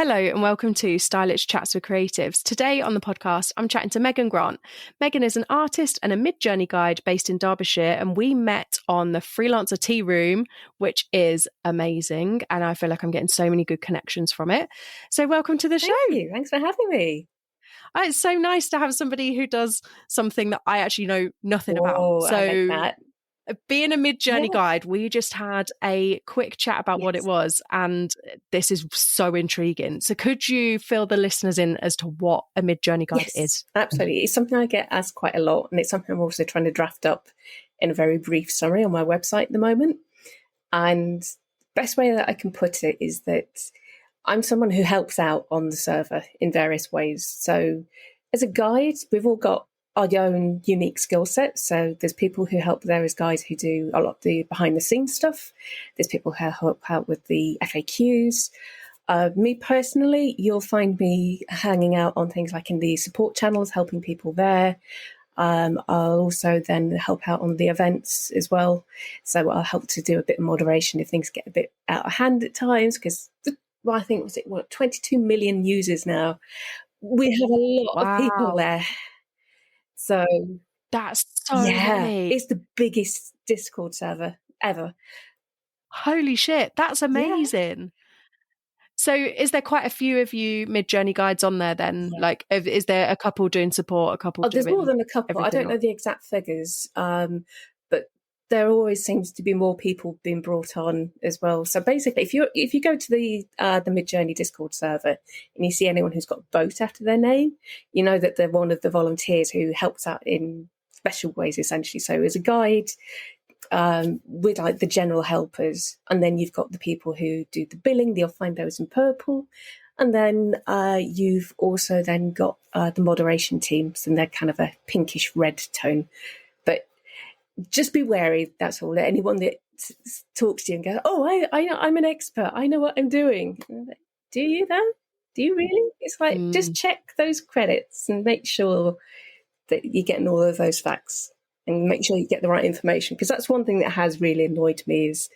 Hello and welcome to Stylish Chats with Creatives. Today on the podcast, I'm chatting to Meghan Grant. Meghan is an artist and a mid-journey guide based in Derbyshire, and we met on the Freelancer Tea Room, which is amazing, and I feel like I'm getting so many good connections from it. So welcome to the show. Thank you. Thanks for having me. It's so nice to have somebody who does something that I actually know nothing about. So I like that. Being a mid-journey guide, we just had a quick chat about what it was, and this is so intriguing. So could you fill the listeners in as to what a mid-journey guide is? Absolutely. It's something I get asked quite a lot, and it's something I'm also trying to draft up in a very brief summary on my website at the moment. And the best way that I can put it is that I'm someone who helps out on the server in various ways. So as a guide, we've all got our own unique skill set. So there's people who help there as guides who do a lot of the behind the scenes stuff. There's people who help out with the FAQs. Me personally, you'll find me hanging out on things like in the support channels, helping people there. I'll also then help out on the events as well. So I'll help to do a bit of moderation if things get a bit out of hand at times, because I think, 22 million users now. We have a lot of people there. So that's so many. It's the biggest Discord server ever. Holy shit, that's amazing. Yeah. So is there quite a few of you mid-journey guides on there then? Yeah. Like, is there a couple doing support, a couple there's more than a couple. I don't know the exact figures, but there always seems to be more people being brought on as well. So basically, if you go to the Mid-Journey Discord server and you see anyone who's got boat after their name, you know that they're one of the volunteers who helps out in special ways, essentially. So as a guide, with like the general helpers, and then you've got the people who do the billing. You'll find those in purple. And then you've also then got the moderation teams, and they're kind of a pinkish red tone. But just be wary, that's all. Anyone that talks to you and goes, "Oh, I'm an expert. I know what I'm doing." Do you though? Do you really? It's like, just check those credits and make sure that you're getting all of those facts and make sure you get the right information. Because that's one thing that has really annoyed me is,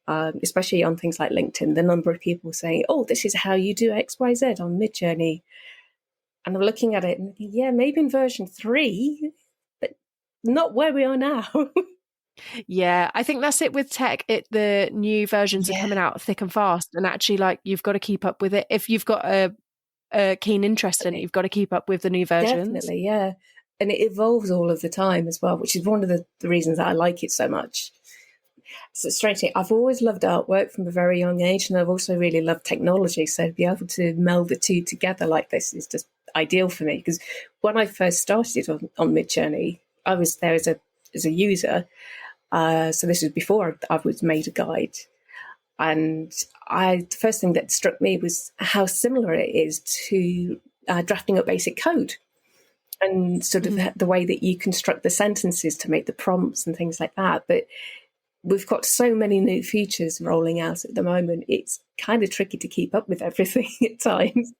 especially on things like LinkedIn, the number of people saying, "Oh, this is how you do XYZ on Midjourney." And I'm looking at it and thinking, yeah, maybe in version 3, but not where we are now. Yeah, I think that's it with tech. The new versions are coming out thick and fast, and actually, like, you've got to keep up with it. If you've got a keen interest in it, you've got to keep up with the new versions. Definitely, yeah. And it evolves all of the time as well, which is one of the reasons that I like it so much. So strangely, I've always loved artwork from a very young age, and I've also really loved technology. So to be able to meld the two together like this is just ideal for me. Because when I first started on Midjourney, I was there as a user. So this was before I was made a guide. And the first thing that struck me was how similar it is to drafting up basic code. And sort of the way that you construct the sentences to make the prompts and things like that. But we've got so many new features rolling out at the moment. It's kind of tricky to keep up with everything at times.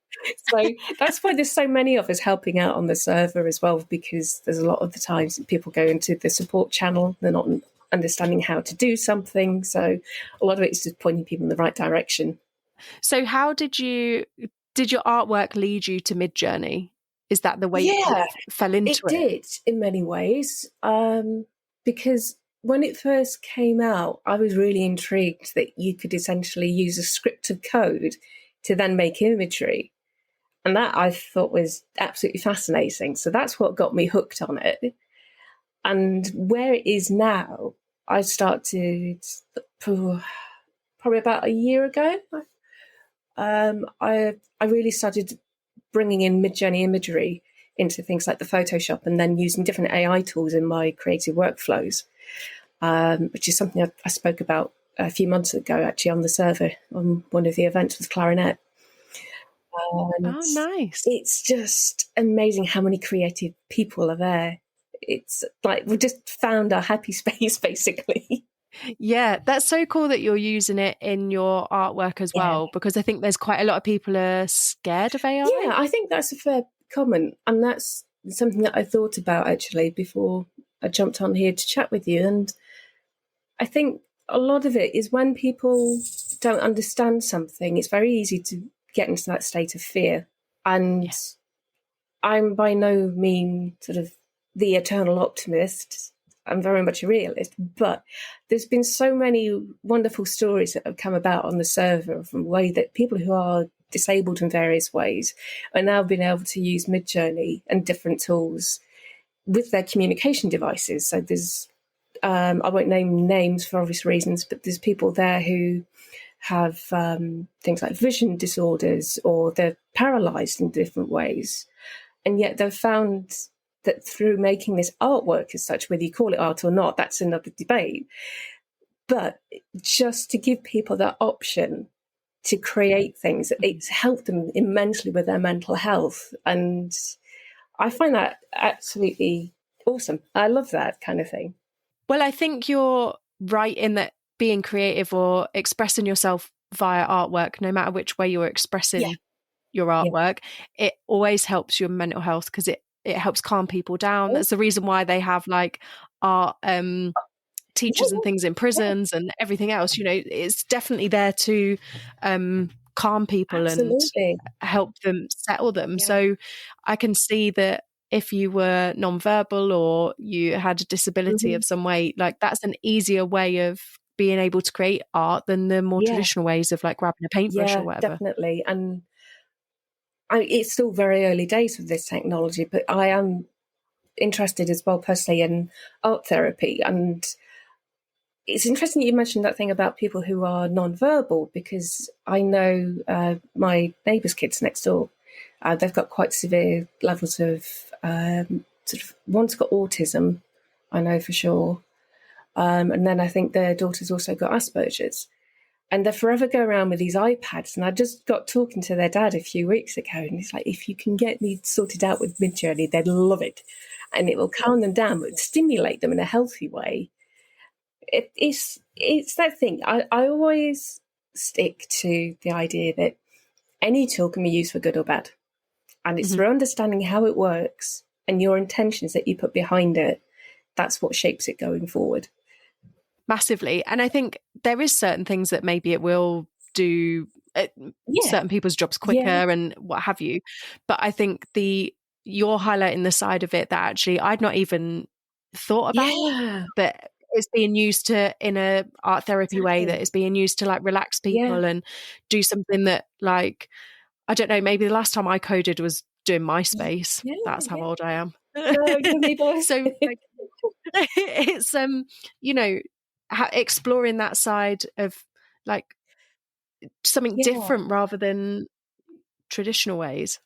So that's why there's so many of us helping out on the server as well, because there's a lot of the times that people go into the support channel, they're not understanding how to do something. So a lot of it is just pointing people in the right direction. So how did your artwork lead you to Midjourney? Is that the way you fell into it? It did in many ways, because when it first came out, I was really intrigued that you could essentially use a script of code to then make imagery. And that I thought was absolutely fascinating. So that's what got me hooked on it. And where it is now, I started probably about a year ago. I really started bringing in Midjourney imagery into things like the Photoshop, and then using different AI tools in my creative workflows, which is something I spoke about a few months ago, actually, on the server on one of the events with Clarinet. And nice. It's just amazing how many creative people are there. It's like we've just found our happy space, basically. Yeah, that's so cool that you're using it in your artwork as well, because I think there's quite a lot of people are scared of AI. Yeah, I think that's a fair comment. And that's something that I thought about actually before I jumped on here to chat with you. And I think a lot of it is when people don't understand something, it's very easy to get into that state of fear. And Yeah. I'm by no means sort of the eternal optimist. I'm very much a realist, but there's been so many wonderful stories that have come about on the server from the way that people who are disabled in various ways are now being able to use Midjourney and different tools with their communication devices. So there's, I won't name names for obvious reasons, but there's people there who have things like vision disorders, or they're paralyzed in different ways. And yet they've found that through making this artwork as such, whether you call it art or not, that's another debate. But just to give people that option to create things, it's helped them immensely with their mental health. And I find that absolutely awesome. I love that kind of thing. Well, I think you're right in that being creative or expressing yourself via artwork, no matter which way you're expressing your artwork, it always helps your mental health, because it helps calm people down. That's the reason why they have like art teachers and things in prisons and everything else. You know, it's definitely there to calm people and help them settle them. So I can see that if you were nonverbal or you had a disability of some way, like that's an easier way of being able to create art than the more traditional ways of like grabbing a paintbrush or whatever. Definitely. And it's still very early days with this technology, but I am interested as well personally in art therapy. And it's interesting that you mentioned that thing about people who are non-verbal, because I know my neighbour's kids next door, they've got quite severe levels of sort of, one's got autism, I know for sure. And then I think their daughter's also got Asperger's. And they forever go around with these iPads. And I just got talking to their dad a few weeks ago, and he's like, if you can get me sorted out with Midjourney, they'd love it. And it will calm them down, but stimulate them in a healthy way. It's that thing. I always stick to the idea that any tool can be used for good or bad. And it's through understanding how it works and your intentions that you put behind it, that's what shapes it going forward. Massively. And I think there is certain things that maybe it will do certain people's jobs quicker and what have you. But I think you're highlighting the side of it that actually I'd not even thought about, but it's being used in a art therapy way, that is being used to like relax people and do something that, like, I don't know, maybe the last time I coded was doing MySpace. That's how old I am. So like, it's you know, exploring that side of like something different rather than traditional ways.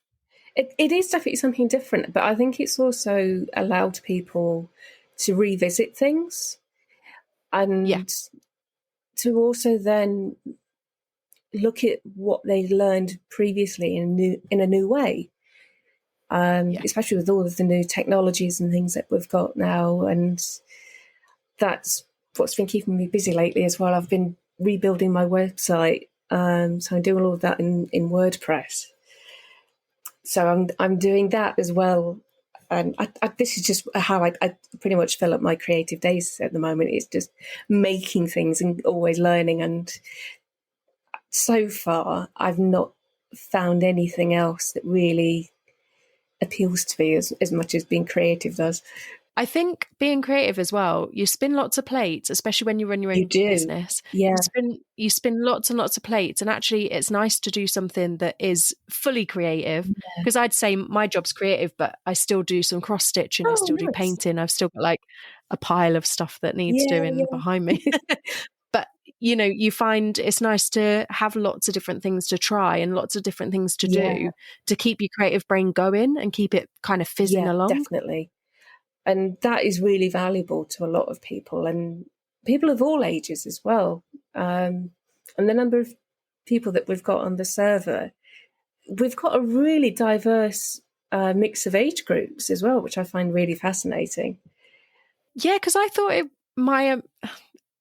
It is definitely something different, but I think it's also allowed people to revisit things and to also then look at what they learned previously in a new way. Especially with all of the new technologies and things that we've got now. And that's what's been keeping me busy lately as well. I've been rebuilding my website. So I'm doing all of that in WordPress. So I'm doing that as well. And this is just how I pretty much fill up my creative days at the moment. It's just making things and always learning. And so far, I've not found anything else that really appeals to me as much as being creative does. I think being creative as well, you spin lots of plates, especially when you run your own business. You spin lots and lots of plates, and actually it's nice to do something that is fully creative, because I'd say my job's creative, but I still do some cross stitching, I still do painting, I've still got like a pile of stuff that needs doing behind me. But you know, you find it's nice to have lots of different things to try and lots of different things to do to keep your creative brain going and keep it kind of fizzing along. Definitely. And that is really valuable to a lot of people, and people of all ages as well. And the number of people that we've got on the server, we've got a really diverse mix of age groups as well, which I find really fascinating. Yeah, because I thought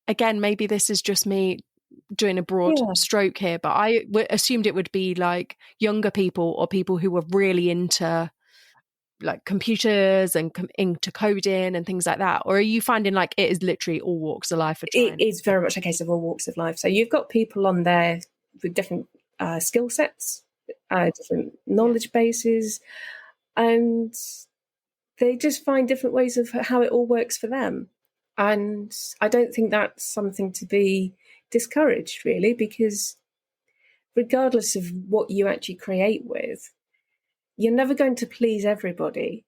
again, maybe this is just me doing a broad stroke here, but I assumed it would be like younger people or people who were really into like computers and into coding and things like that. Or are you finding like it is literally all walks of life? It is very much a case of all walks of life. So you've got people on there with different skill sets. different knowledge bases, and they just find different ways of how it all works for them. And I don't think that's something to be discouraged, really, because regardless of what you actually create with, you're never going to please everybody.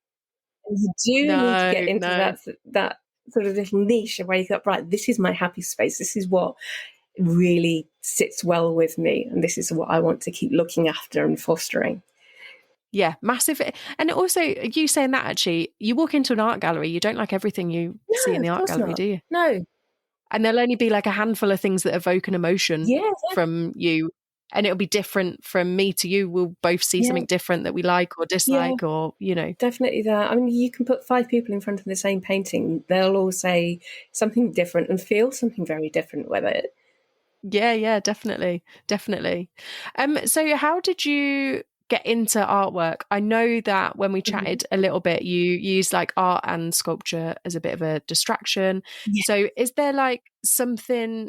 And you do need to get into that sort of little niche where you go, right, this is my happy space. This is what really sits well with me. And this is what I want to keep looking after and fostering. Yeah, massive. And also, you saying that, actually, you walk into an art gallery, you don't like everything you see in the art gallery, do you? No. And there'll only be like a handful of things that evoke an emotion from you. And it'll be different from me to you. We'll both see something different that we like or dislike, or, you know. Definitely that. I mean, you can put 5 people in front of the same painting. They'll all say something different and feel something very different with it. Yeah, definitely. So how did you get into artwork? I know that when we chatted a little bit, you used like art and sculpture as a bit of a distraction. So is there like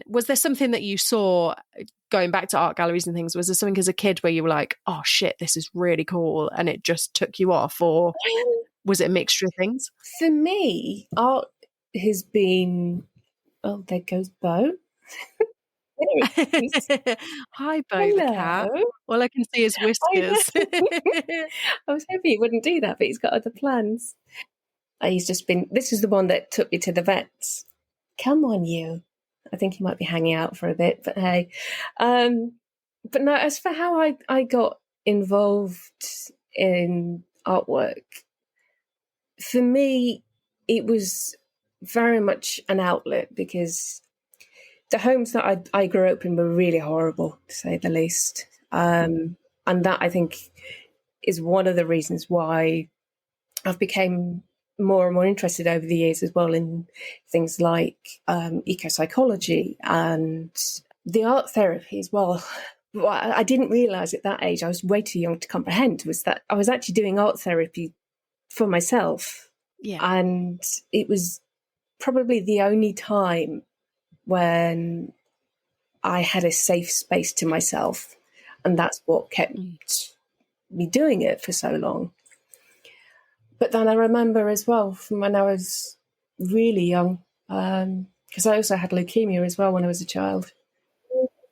was there something that you saw going back to art galleries and things? Was there something as a kid where you were like, oh shit, this is really cool, and it just took you off? Or was it a mixture of things? For me, art has been, oh, there goes Bo. Hi, Bo the cat. All I can see is whiskers. I was hoping he wouldn't do that, but he's got other plans. He's just been, this is the one that took me to the vets. Come on, you. I think he might be hanging out for a bit, but hey. But no, as for how I got involved in artwork, for me, it was very much an outlet, because the homes that I grew up in were really horrible, to say the least. And that, I think, is one of the reasons why I've become more and more interested over the years as well in things like eco-psychology and the art therapy as well. What I didn't realise at that age, I was way too young to comprehend, was that I was actually doing art therapy for myself. Yeah. And it was probably the only time when I had a safe space to myself. And that's what kept me doing it for so long. But then I remember as well from when I was really young, because I also had leukemia as well when I was a child.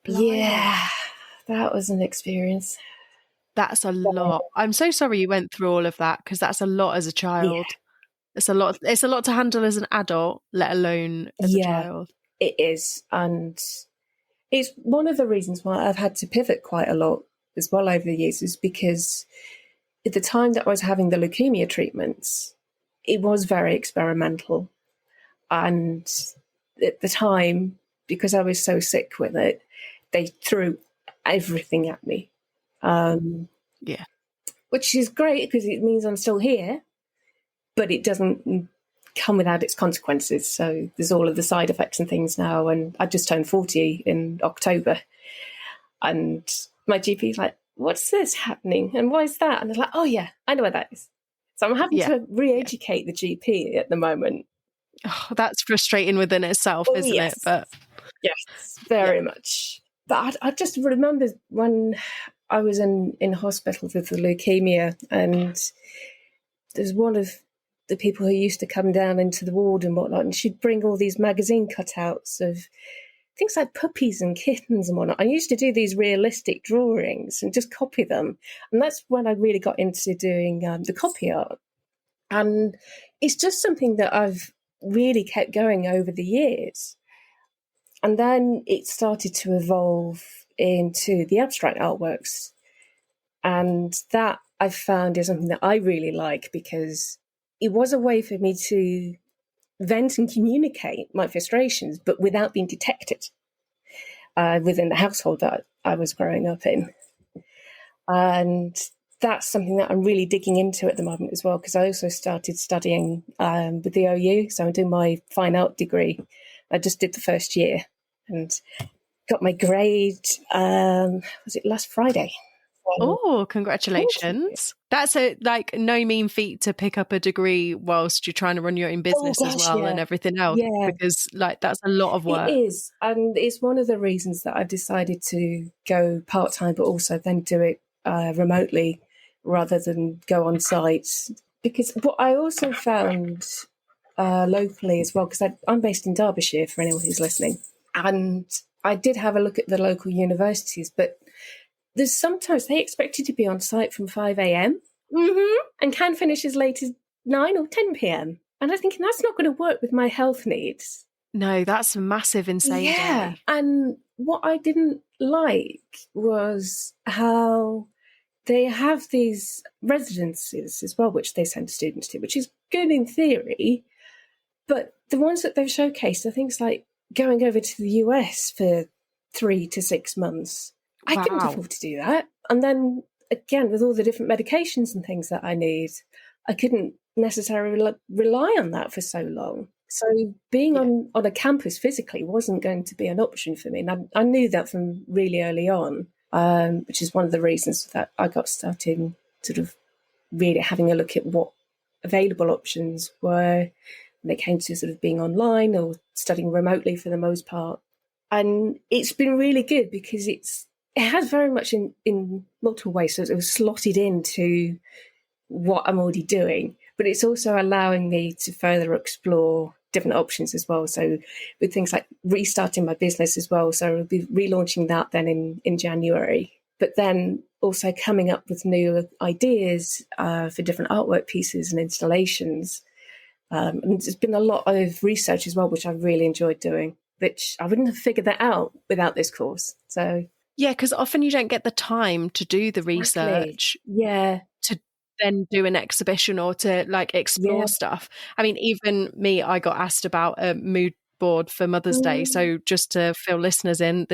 Yeah, that was an experience. That's a lot. I'm so sorry you went through all of that, because that's a lot as a child. Yeah. It's a lot to handle as an adult, let alone as a child. It is. And it's one of the reasons why I've had to pivot quite a lot as well over the years, is because at the time that I was having the leukemia treatments, it was very experimental. And at the time, because I was so sick with it, they threw everything at me. Which is great, because it means I'm still here, but it doesn't come without its consequences. So there's all of the side effects and things now. And I just turned 40 in October. And my GP's like, what's this happening? And why is that? And they're like, oh, yeah, I know what that is. So I'm having to re-educate the GP at the moment. Oh, that's frustrating within itself, isn't it? But yes, very much. But I just remember when I was in hospital with the leukemia, and there's one of the people who used to come down into the ward and whatnot, and she'd bring all these magazine cutouts of things like puppies and kittens and whatnot. I used to do these realistic drawings and just copy them. And that's when I really got into doing the copy art. And it's just something that I've really kept going over the years. And then it started to evolve into the abstract artworks. And that I found is something that I really like, because it was a way for me to vent and communicate my frustrations, but without being detected within the household that I was growing up in. And that's something that I'm really digging into at the moment as well, because I also started studying with the OU. So I'm doing my fine art degree. I just did the first year and got my grade, was it last Friday? Oh, congratulations. That's a no mean feat to pick up a degree whilst you're trying to run your own business as well and everything else. Yeah. Because that's a lot of work. It is. And it's one of the reasons that I decided to go part-time, but also then do it remotely rather than go on site. Because what I also found locally as well, because I'm based in Derbyshire for anyone who's listening, and I did have a look at the local universities, but there's sometimes they expect you to be on site from 5 a.m. And can finish as late as 9 or 10 p.m. And I'm thinking that's not going to work with my health needs. No, that's a massive insane day. And what I didn't like was how they have these residences as well, which they send students to, which is good in theory. But the ones that they've showcased are things like going over to the US for 3 to 6 months. I couldn't afford to do that. And then again, with all the different medications and things that I need, I couldn't necessarily rely on that for so long. So being on a campus physically wasn't going to be an option for me. And I knew that from really early on, which is one of the reasons that I got started sort of really having a look at what available options were when it came to sort of being online or studying remotely for the most part. And it's been really good because it has very much in multiple ways. So it was slotted into what I'm already doing, but it's also allowing me to further explore different options as well. So with things like restarting my business as well. So I'll be relaunching that then in January, but then also coming up with new ideas for different artwork pieces and installations. And there's been a lot of research as well, which I've really enjoyed doing, which I wouldn't have figured that out without this course. So yeah, because often you don't get the time to do the research. Yeah. To then do an exhibition or to like explore stuff. I mean, even me, I got asked about a mood board for Mother's Day. So just to fill listeners in,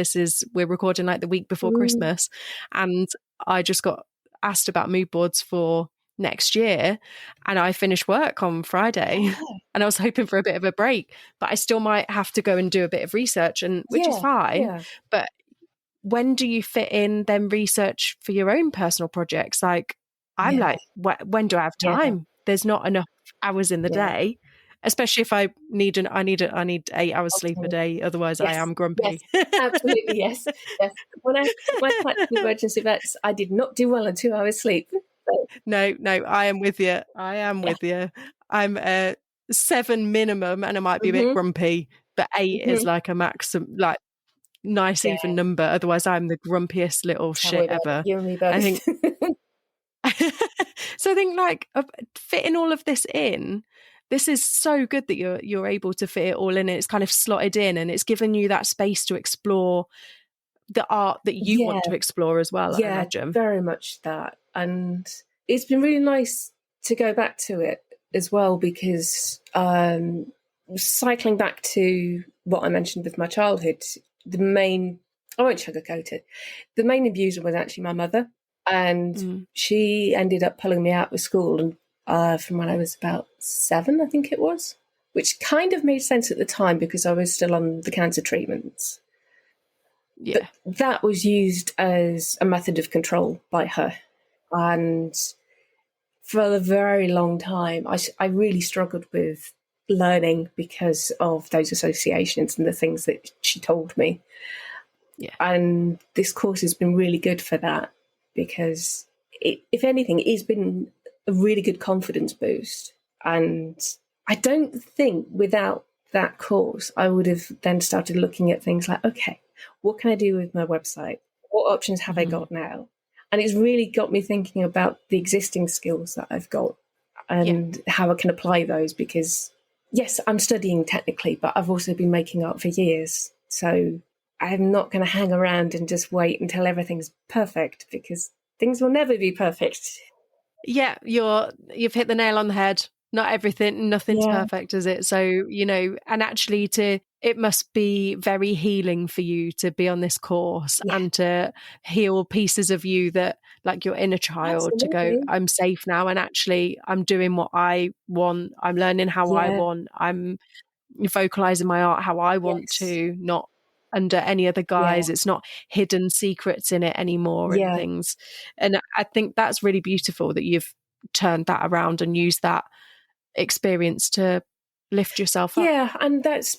we're recording like the week before Christmas, and I just got asked about mood boards for next year, and I finished work on Friday and I was hoping for a bit of a break, but I still might have to go and do a bit of research, and which is fine. But when do you fit in then research for your own personal projects? Like I'm like, when do I have time? There's not enough hours in the day, especially if I need 8 hours sleep a day. Otherwise I am grumpy. Yes, absolutely. Yes. When I went to emergency vets, I did not do well on 2 hours sleep. So. No, I am with you. With you. I'm 7 minimum, and I might be a bit grumpy, but 8 is like a maximum, like nice even number. Otherwise I'm the grumpiest little shit ever. You and me both. I think so I think like fitting all of this in, this is so good that you're able to fit it all in, and it's kind of slotted in, and it's given you that space to explore the art that you want to explore as well, I imagine. Very much that. And it's been really nice to go back to it as well, because cycling back to what I mentioned with my childhood, I won't sugarcoat it, the main abuser was actually my mother. And she ended up pulling me out of school and from when I was about 7, I think it was, which kind of made sense at the time because I was still on the cancer treatments. Yeah. But that was used as a method of control by her. And for a very long time, I really struggled with learning because of those associations and the things that she told me. Yeah. And this course has been really good for that, because if anything, it's been a really good confidence boost. And I don't think without that course, I would have then started looking at things like, okay, what can I do with my website? What options have I got now? And it's really got me thinking about the existing skills that I've got and how I can apply those, because yes, I'm studying technically, but I've also been making art for years. So I'm not going to hang around and just wait until everything's perfect, because things will never be perfect. Yeah, you've hit the nail on the head. Nothing's perfect, is it? So, and actually it must be very healing for you to be on this course and to heal pieces of you that, like your inner child, to go, I'm safe now, and actually I'm doing what I want. I'm learning how I want. I'm vocalizing my art how I want to, not under any other guise. It's not hidden secrets in it anymore and things. And I think that's really beautiful that you've turned that around and used that experience to lift yourself up. Yeah, and that's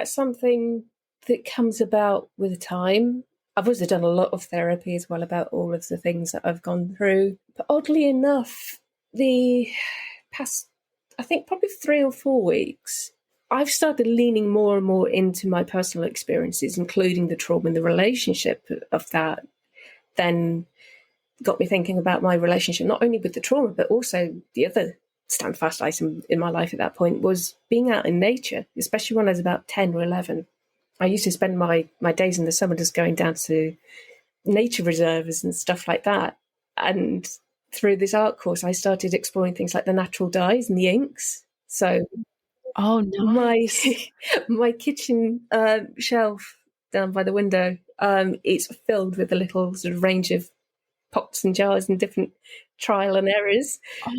something that comes about with time. I've also done a lot of therapy as well about all of the things that I've gone through. But oddly enough, the past, I think probably 3 or 4 weeks, I've started leaning more and more into my personal experiences, including the trauma and the relationship of that. Then got me thinking about my relationship, not only with the trauma, but also the other standfast item in my life at that point was being out in nature, especially when I was about 10 or 11. I used to spend my days in the summer just going down to nature reserves and stuff like that. And through this art course, I started exploring things like the natural dyes and the inks. So Oh, nice. my kitchen shelf down by the window, it's filled with a little sort of range of pots and jars and different trial and errors. Oh,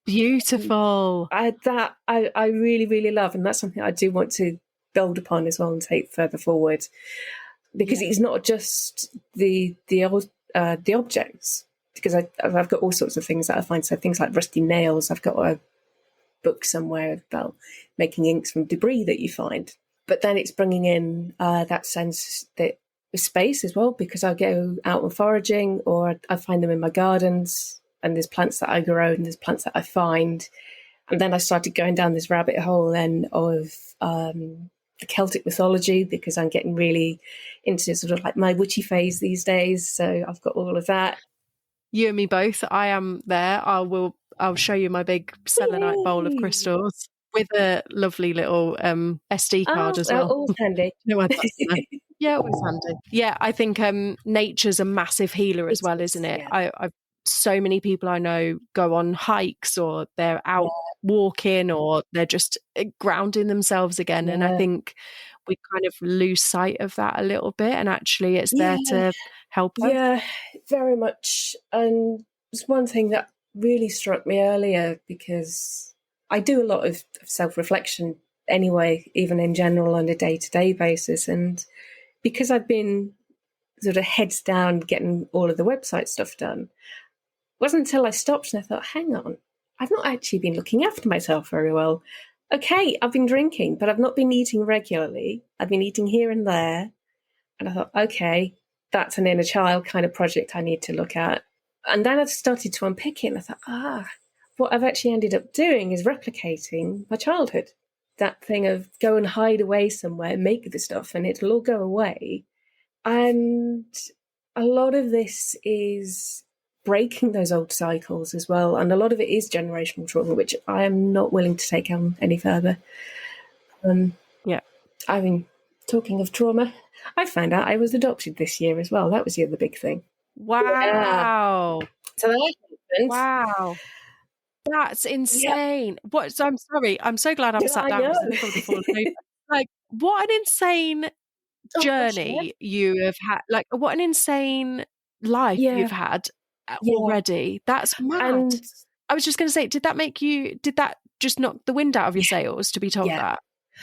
beautiful. I really, really love, and that's something I do want to build upon as well and take further forward, because it's not just the objects. Because I've got all sorts of things that I find. So things like rusty nails. I've got a book somewhere about making inks from debris that you find. But then it's bringing in that sense that space as well, because I go out and foraging, or I find them in my gardens, and there's plants that I grow and there's plants that I find. And then I started going down this rabbit hole then of the Celtic mythology, because I'm getting really into sort of like my witchy phase these days. So I've got all of that. You and me both. I am there. I'll show you my big selenite bowl of crystals with a lovely little SD card as well. Always handy. Yeah, always handy. Yeah, I think nature's a massive healer as well, isn't it? Yeah. I've so many people I know go on hikes, or they're out walking, or they're just grounding themselves again. And I think we kind of lose sight of that a little bit, and actually it's there to help us. Yeah, very much. And it's one thing that really struck me earlier, because I do a lot of self-reflection anyway, even in general on a day-to-day basis. And because I've been sort of heads down getting all of the website stuff done, it wasn't until I stopped and I thought, hang on, I've not actually been looking after myself very well. Okay, I've been drinking, but I've not been eating regularly. I've been eating here and there. And I thought, okay, that's an inner child kind of project I need to look at. And then I started to unpick it, and I thought, what I've actually ended up doing is replicating my childhood. That thing of go and hide away somewhere, make the stuff, and it'll all go away. And a lot of this is breaking those old cycles as well. And a lot of it is generational trauma, which I am not willing to take on any further. I mean, talking of trauma, I found out I was adopted this year as well. That was the other big thing. Wow. Yeah. So that happened. Wow. That's insane. What? So I'm sorry. I'm so glad I'm sat down, because I think I would have fallen over. Like, what an insane journey you have had. Like, what an insane life you've had already. That's mad. And I was just going to say, did that just knock the wind out of your sails to be told that?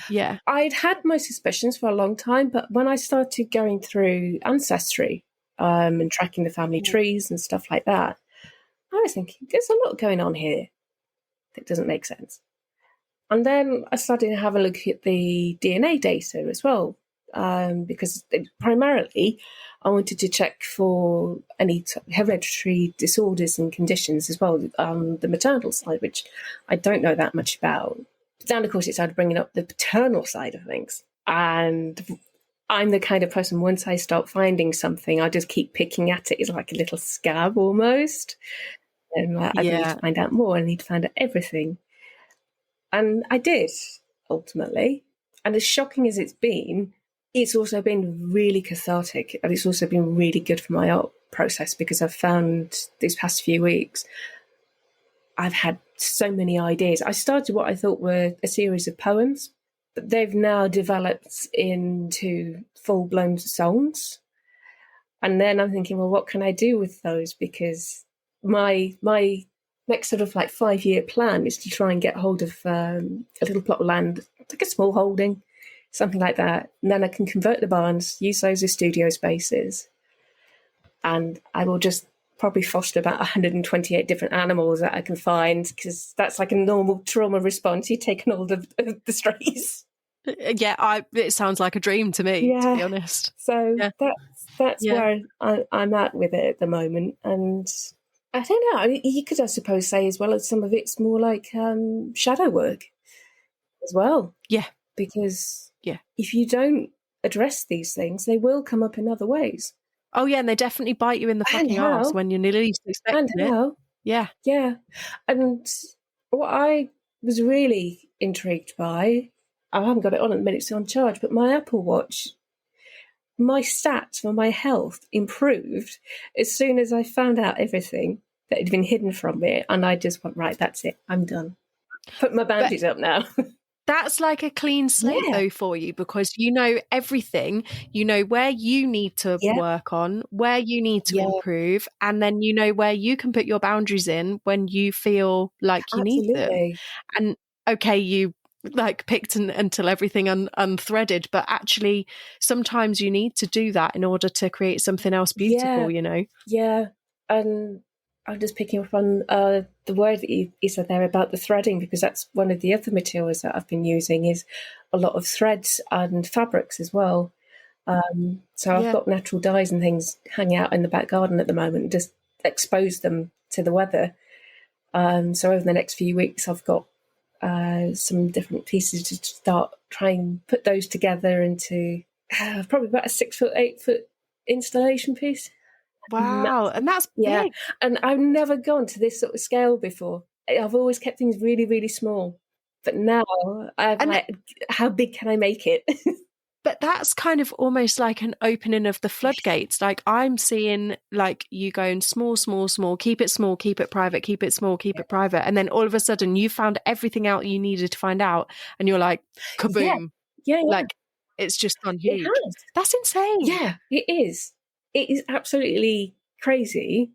Yeah. I'd had my suspicions for a long time, but when I started going through Ancestry and tracking the family trees and stuff like that, I was thinking, there's a lot going on here that doesn't make sense. And then I started to have a look at the DNA data as well, because primarily I wanted to check for any hereditary disorders and conditions as well on the maternal side, which I don't know that much about. But then, of course, it started bringing up the paternal side of things. And I'm the kind of person, once I start finding something, I just keep picking at it. It's like a little scab almost. And I need to find out more. I need to find out everything. And I did, ultimately. And as shocking as it's also been really cathartic. And it's also been really good for my art process, because I've found these past few weeks, I've had so many ideas. I started what I thought were a series of poems, but they've now developed into full-blown songs. And then I'm thinking, well, what can I do with those? Because my next sort of like 5-year plan is to try and get hold of a little plot of land, like a small holding, something like that. And then I can convert the barns, use those as studio spaces. And I will just probably foster about 128 different animals that I can find, because that's like a normal trauma response. You take on all the strays. Yeah, it sounds like a dream to me, to be honest. So that's where I'm at with it at the moment. And I don't know, you could, I suppose, say as well as some of it's more like shadow work as well. Yeah. Because if you don't address these things, they will come up in other ways. Oh, yeah, and they definitely bite you in the fucking arse when you're least expecting it. Yeah. Yeah. And what I was really intrigued by, I haven't got it on at the minute, it's on charge, but my Apple Watch, my stats for my health improved as soon as I found out everything that had been hidden from me. And I just went, right, that's it. I'm done. Put my boundaries up now. That's like a clean slate though for you, because you know everything, you know where you need to work on, where you need to improve, and then you know where you can put your boundaries in when you feel like you need them. And okay, you like picked until everything unthreaded, but actually sometimes you need to do that in order to create something else beautiful, you know? Yeah. And I'm just picking up on the word that you said there about the threading, because that's one of the other materials that I've been using is a lot of threads and fabrics as well. So I've got natural dyes and things hanging out in the back garden at the moment, just expose them to the weather. So over the next few weeks, I've got some different pieces to start trying and put those together into probably about a 6 foot, 8 foot installation piece. Wow, and that's big. And I've never gone to this sort of scale before. I've always kept things really, really small. But now I'm like, how big can I make it? But that's kind of almost like an opening of the floodgates. Like I'm seeing like you going small, small, small, keep it small, keep it private, keep it small, keep it private. And then all of a sudden you found everything out you needed to find out. And you're like, kaboom. Yeah. Like it's just gone huge. It has. That's insane. Yeah, it is. It is absolutely crazy.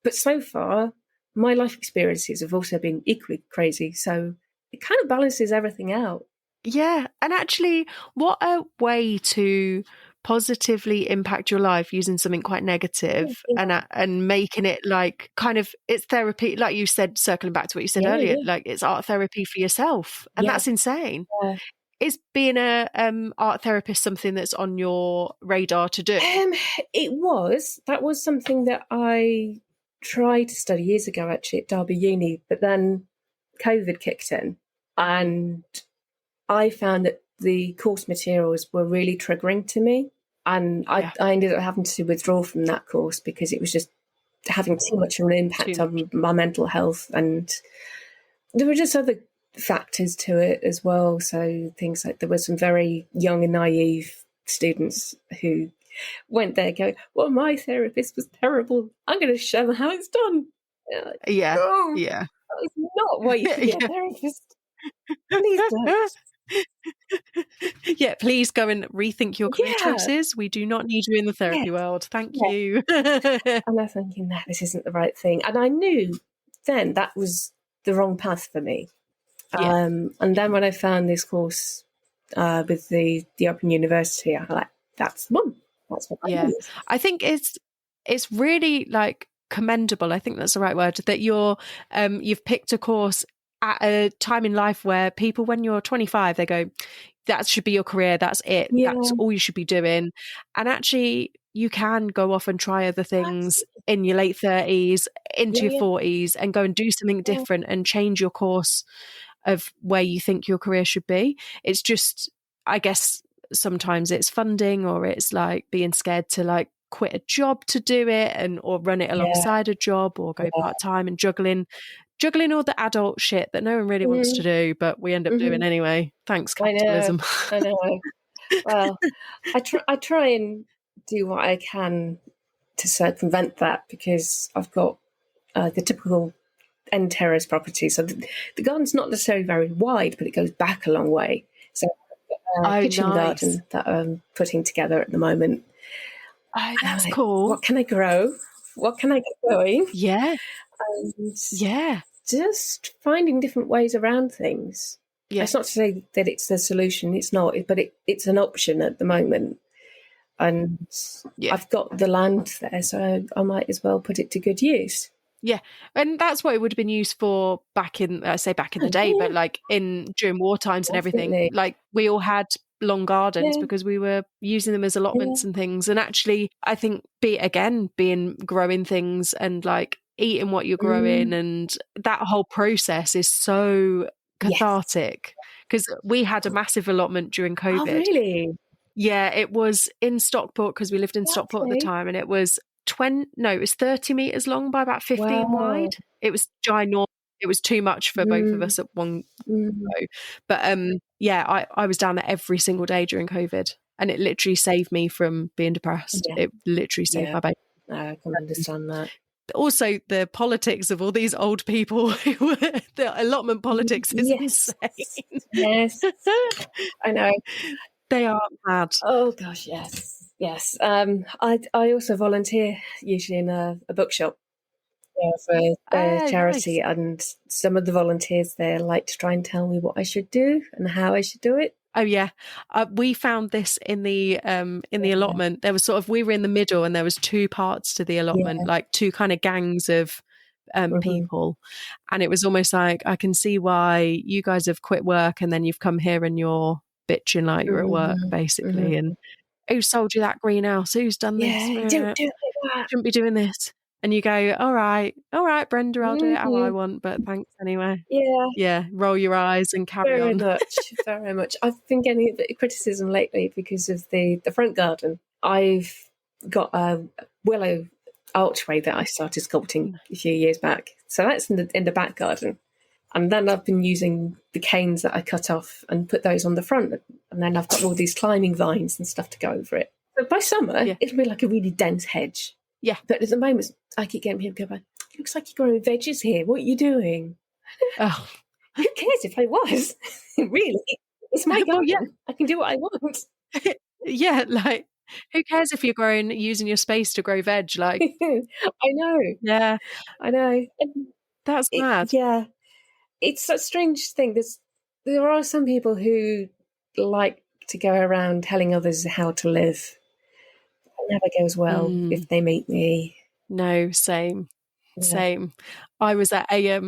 But so far, my life experiences have also been equally crazy. So it kind of balances everything out. Yeah. And actually, what a way to positively impact your life using something quite negative and making it like kind of it's therapy, like you said, circling back to what you said earlier, like it's art therapy for yourself. And that's insane. Is being a art therapist something that's on your radar to do? That was something that I tried to study years ago, actually, at Derby Uni, but then COVID kicked in and I found that the course materials were really triggering to me, and I ended up having to withdraw from that course because it was just having too much of an impact on my mental health, and there were just other factors to it as well. So things like there were some very young and naive students who went there going, well, my therapist was terrible, I'm going to show them how it's done. Like, that was not why you should be a therapist. Please don't. Please go and rethink your career choices. We do not need you in the therapy world. Thank you. And I'm thinking, no, this isn't the right thing. And I knew then that was the wrong path for me. And then when I found this course with the Open University, I'm like, that's one. That's what I need. I think it's really like commendable. I think that's the right word, that you've picked a course at a time in life where people, when you're 25, they go, that should be your career, that's it, that's all you should be doing. And actually you can go off and try other things in your late 30s into your 40s and go and do something different and change your course of where you think your career should be. It's just, I guess sometimes it's funding, or it's like being scared to like quit a job to do it or run it alongside a job, or go part-time and juggling all the adult shit that no one really wants to do, but we end up doing anyway. Thanks, capitalism. I know. Well, I try and do what I can to circumvent that, because I've got the typical end terrace property. So the garden's not necessarily very wide, but it goes back a long way. So kitchen garden that I'm putting together at the moment. Oh, that's cool. What can I grow? What can I get going? And just finding different ways around things. It's not to say that it's the solution. It's not, but it's an option at the moment. And I've got the land there, so I might as well put it to good use. Yeah, and that's what it would have been used for back in the day, but like during war times and everything, like we all had long gardens because we were using them as allotments and things. And actually, I think being growing things and like eating what you're growing and that whole process is so cathartic because we had a massive allotment during COVID. Oh, really? Yeah, it was in Stockport because we lived in Stockport at the time, and it was 30 meters long by about 15 wide. It was ginormous. It was too much for both of us at one go. But I was down there every single day during COVID, and it literally saved me from being depressed. It literally saved my baby. I can understand that. Also, the politics of all these old people, the allotment politics is insane. Yes, I know. They are mad. Oh gosh, yes. I also volunteer usually in a bookshop for a charity, nice. and some of the volunteers there like to try and tell me what I should do and how I should do it. Oh yeah, we found this in the allotment. There was we were in the middle, and there was two parts to the allotment, like two kind of gangs of people, and it was almost like I can see why you guys have quit work and then you've come here and you're bitching like you're at work basically. And who sold you that greenhouse? Who's done this? Don't do it like that. Shouldn't be doing this. And you go, all right, Brenda, I'll do it how I want, but thanks anyway. Yeah, roll your eyes and carry on. Very much. I've been getting a bit of criticism lately because of the front garden. I've got a willow archway that I started sculpting a few years back. So that's in the back garden. And then I've been using the canes that I cut off and put those on the front. And then I've got all these climbing vines and stuff to go over it. But by summer, it'll be like a really dense hedge. Yeah. But at the moment, I keep getting people to go, it looks like you're growing veggies here. What are you doing? Oh. Who cares if I was? Really? It's my garden. I can do what I want. Yeah, like, who cares if you're using your space to grow veg? Like, I know. Yeah. I know. That's mad. Yeah. It's a strange thing. There are some people who like to go around telling others how to live. It never goes well if they meet me. No, same. I was at a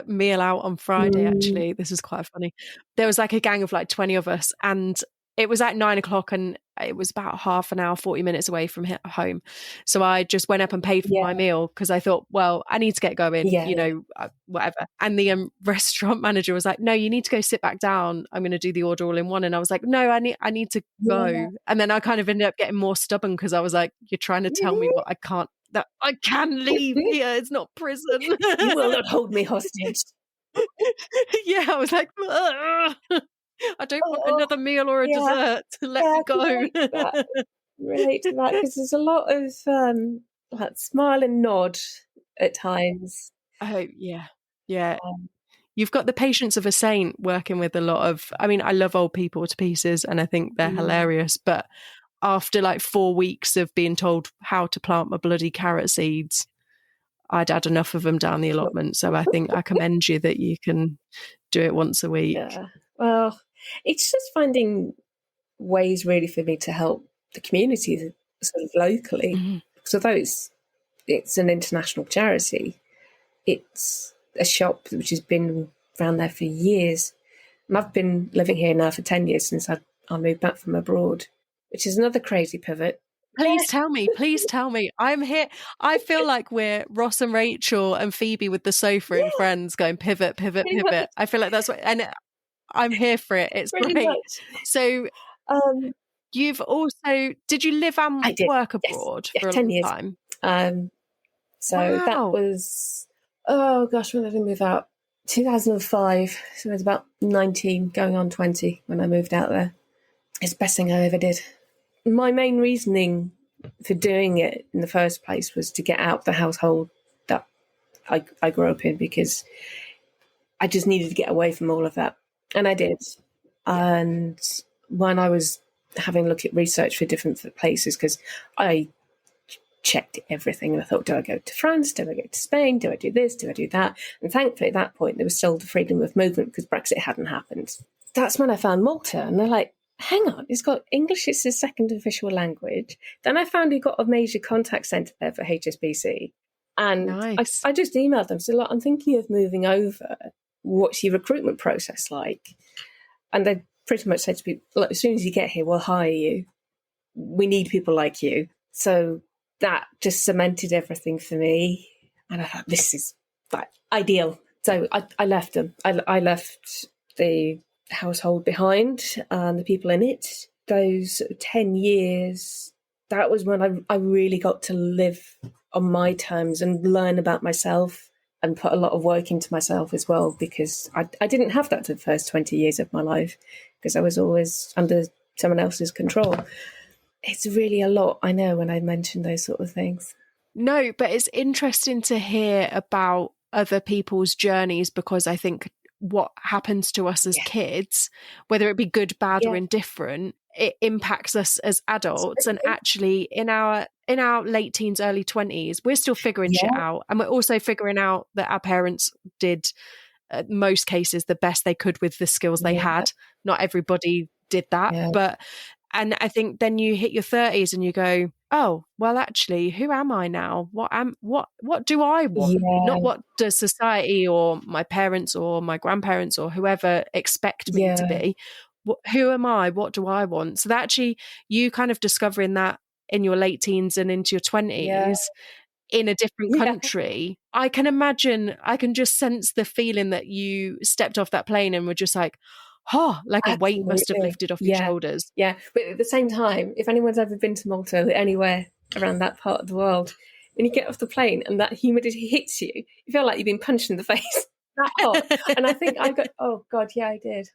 meal out on Friday, actually. This is quite funny. There was like a gang of like 20 of us, and it was at 9:00 and it was about half an hour, 40 minutes away from home. So I just went up and paid for my meal because I thought, well, I need to get going, whatever. And the restaurant manager was like, no, you need to go sit back down. I'm going to do the order all in one. And I was like, no, I need to go. And then I kind of ended up getting more stubborn because I was like, you're trying to tell me what I can't, that I can leave here. It's not prison. You will not hold me hostage. Yeah, I was like, I don't want another meal or a dessert. Let me go. Relate to that because there's a lot of like smile and nod at times. Oh yeah. You've got the patience of a saint working with a lot of. I mean, I love old people to pieces, and I think they're hilarious. But after like 4 weeks of being told how to plant my bloody carrot seeds, I'd had enough of them down the allotment. So I think I commend you that you can do it once a week. Yeah. Well, it's just finding ways really for me to help the community sort of locally. Because although it's an international charity, it's a shop which has been around there for years. And I've been living here now for 10 years since I moved back from abroad, which is another crazy pivot. Please tell me. I'm here. I feel like we're Ross and Rachel and Phoebe with the sofa in Friends going pivot. I feel like that's what, and I'm here for it. It's pretty great. Much. So you've also, did you live and work abroad for a 10 long years. time? That was, when did I move out? 2005. So I was about 19 going on 20 when I moved out there. It's the best thing I ever did. My main reasoning for doing it in the first place was to get out the household that I grew up in, because I just needed to get away from all of that. And I did. And when I was having a look at research for different places, because I checked everything and I thought, do I go to France? Do I go to Spain? Do I do this? Do I do that? And thankfully at that point there was still the freedom of movement because Brexit hadn't happened. That's when I found Malta, and they're like, hang on, it's got English, it's his second official language. Then I found he got a major contact centre there for HSBC. And nice. I just emailed them, I'm thinking of moving over. What's your recruitment process like? And they pretty much said to people, look, as soon as you get here, we'll hire you. We need people like you. So that just cemented everything for me. And I thought, this is like ideal. So I left them. I left the household behind and the people in it. Those 10 years, that was when I really got to live on my terms and learn about myself and put a lot of work into myself as well, because I didn't have that for the first 20 years of my life because I was always under someone else's control. It's really a lot, I know, when I mention those sort of things. No, but it's interesting to hear about other people's journeys, because I think what happens to us as kids, whether it be good, bad, or indifferent, it impacts us as adults. And actually, in our late teens, early 20s, we're still figuring shit out, and we're also figuring out that our parents did, in most cases, the best they could with the skills they had. Not everybody did that, but. And I think then you hit your 30s and you go, oh, well, actually, who am I now? What do I want? Not what does society or my parents or my grandparents or whoever expect me to be. Who am I? What do I want? So that actually, you kind of discovering that in your late teens and into your 20s in a different country, I can imagine, I can just sense the feeling that you stepped off that plane and were just like, like a weight must have lifted off your shoulders. Yeah, but at the same time, if anyone's ever been to Malta or anywhere around that part of the world, when you get off the plane and that humidity hits you, you feel like you've been punched in the face. That hot. And I think I got, oh God, yeah, I did.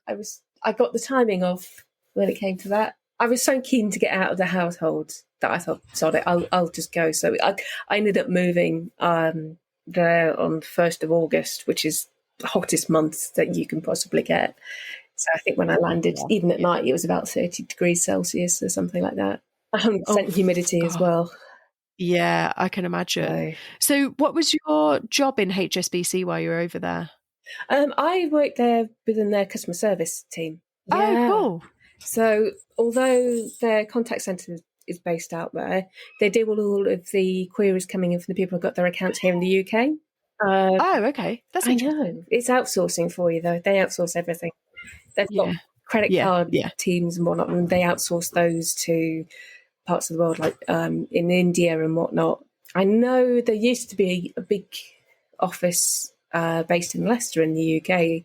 I got the timing off when it came to that. I was so keen to get out of the household that I thought, sorry, I'll just go. So I ended up moving there on the 1st of August, which is the hottest month that you can possibly get. So I think when I landed, even at night, it was about 30 degrees Celsius or something like that. 100% humidity as well. Yeah, I can imagine. So what was your job in HSBC while you were over there? I worked there within their customer service team. Oh, cool. So although their contact centre is based out there, they deal with all of the queries coming in from the people who've got their accounts here in the UK. Okay. That's interesting. I know. It's outsourcing for you, though. They outsource everything. They've got credit card teams and whatnot, and they outsource those to parts of the world, like in India and whatnot. I know there used to be a big office based in Leicester in the UK,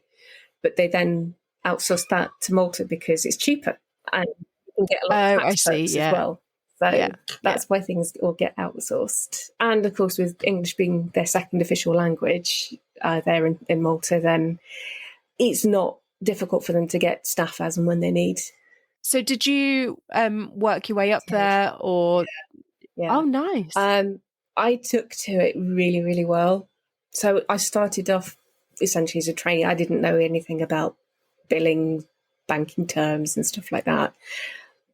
but they then outsourced that to Malta because it's cheaper and you can get a lot of tax perks as well. So that's why things all get outsourced. And of course, with English being their second official language there in Malta, then it's not difficult for them to get staff as and when they need. So did you work your way up there or? Yeah. Oh, nice. I took to it really, really well. So I started off essentially as a trainee. I didn't know anything about billing, banking terms and stuff like that.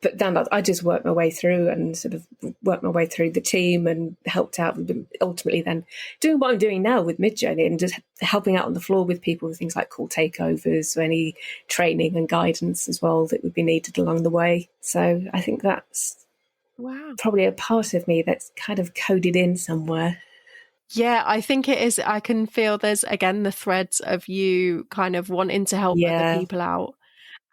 But then I just worked my way through and sort of worked my way through the team and helped out with them, ultimately then doing what I'm doing now with Midjourney and just helping out on the floor with people with things like call takeovers, or any training and guidance as well that would be needed along the way. So I think that's probably a part of me that's kind of coded in somewhere. Yeah, I think it is. I can feel there's, again, the threads of you kind of wanting to help other people out.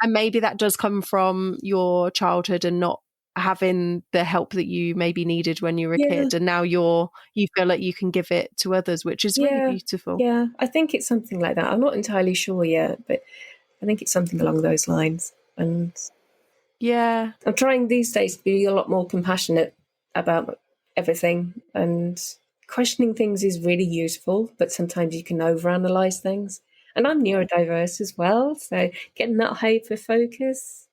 And maybe that does come from your childhood and not having the help that you maybe needed when you were a kid. And now you feel like you can give it to others, which is really beautiful. Yeah, I think it's something like that. I'm not entirely sure yet, but I think it's something along those lines. And I'm trying these days to be a lot more compassionate about everything, and questioning things is really useful, but sometimes you can overanalyze things. And I'm neurodiverse as well, so getting that hyper focus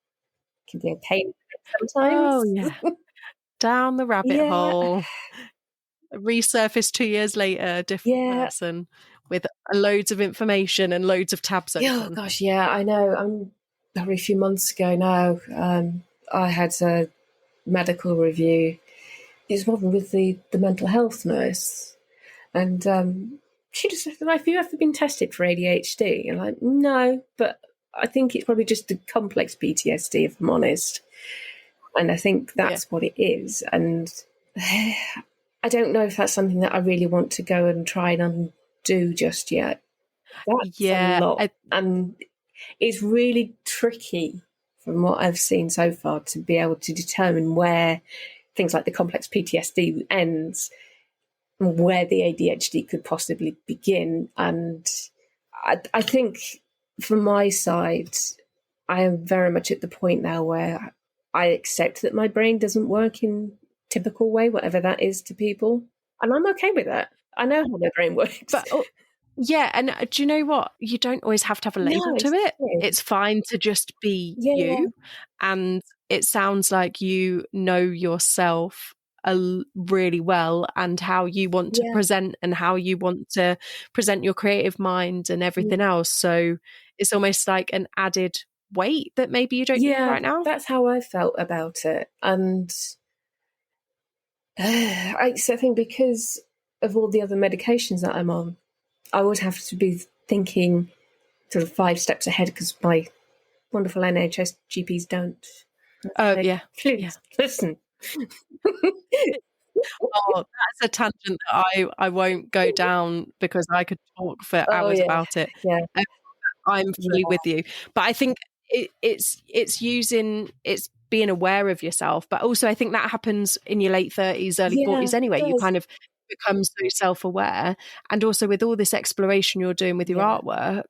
can be a pain sometimes. Oh, yeah. Down the rabbit hole. Resurface 2 years later, different person with loads of information and loads of tabs open. Oh, gosh, yeah, I know. Very few months ago now, I had a medical review. It was one with the mental health nurse. And she just said, have you ever been tested for ADHD? And I'm like, no, but I think it's probably just a complex PTSD, if I'm honest. And I think that's what it is. And I don't know if that's something that I really want to go and try and undo just yet. That's a lot. And it's really tricky from what I've seen so far, to be able to determine where things like the complex PTSD ends and where the ADHD could possibly begin. And I think from my side, I am very much at the point now where I accept that my brain doesn't work in typical way, whatever that is to people. And I'm okay with that. I know how my brain works. But yeah, and do you know what? You don't always have to have a label to it. It's fine to just be you. And it sounds like you know yourself really well, and how you want to present and how you want to present your creative mind and everything else. So it's almost like an added weight that maybe you don't need right now. That's how I felt about it. And I think because of all the other medications that I'm on, I would have to be thinking sort of 5 steps ahead, because my wonderful NHS GPs don't. Oh, yeah. Please, listen. Oh, that's a tangent that I won't go down, because I could talk for hours about it. Yeah. I'm fully with you. But I think it's being aware of yourself. But also I think that happens in your late 30s, early 40s anyway. You kind of become so self-aware. And also with all this exploration you're doing with your artwork,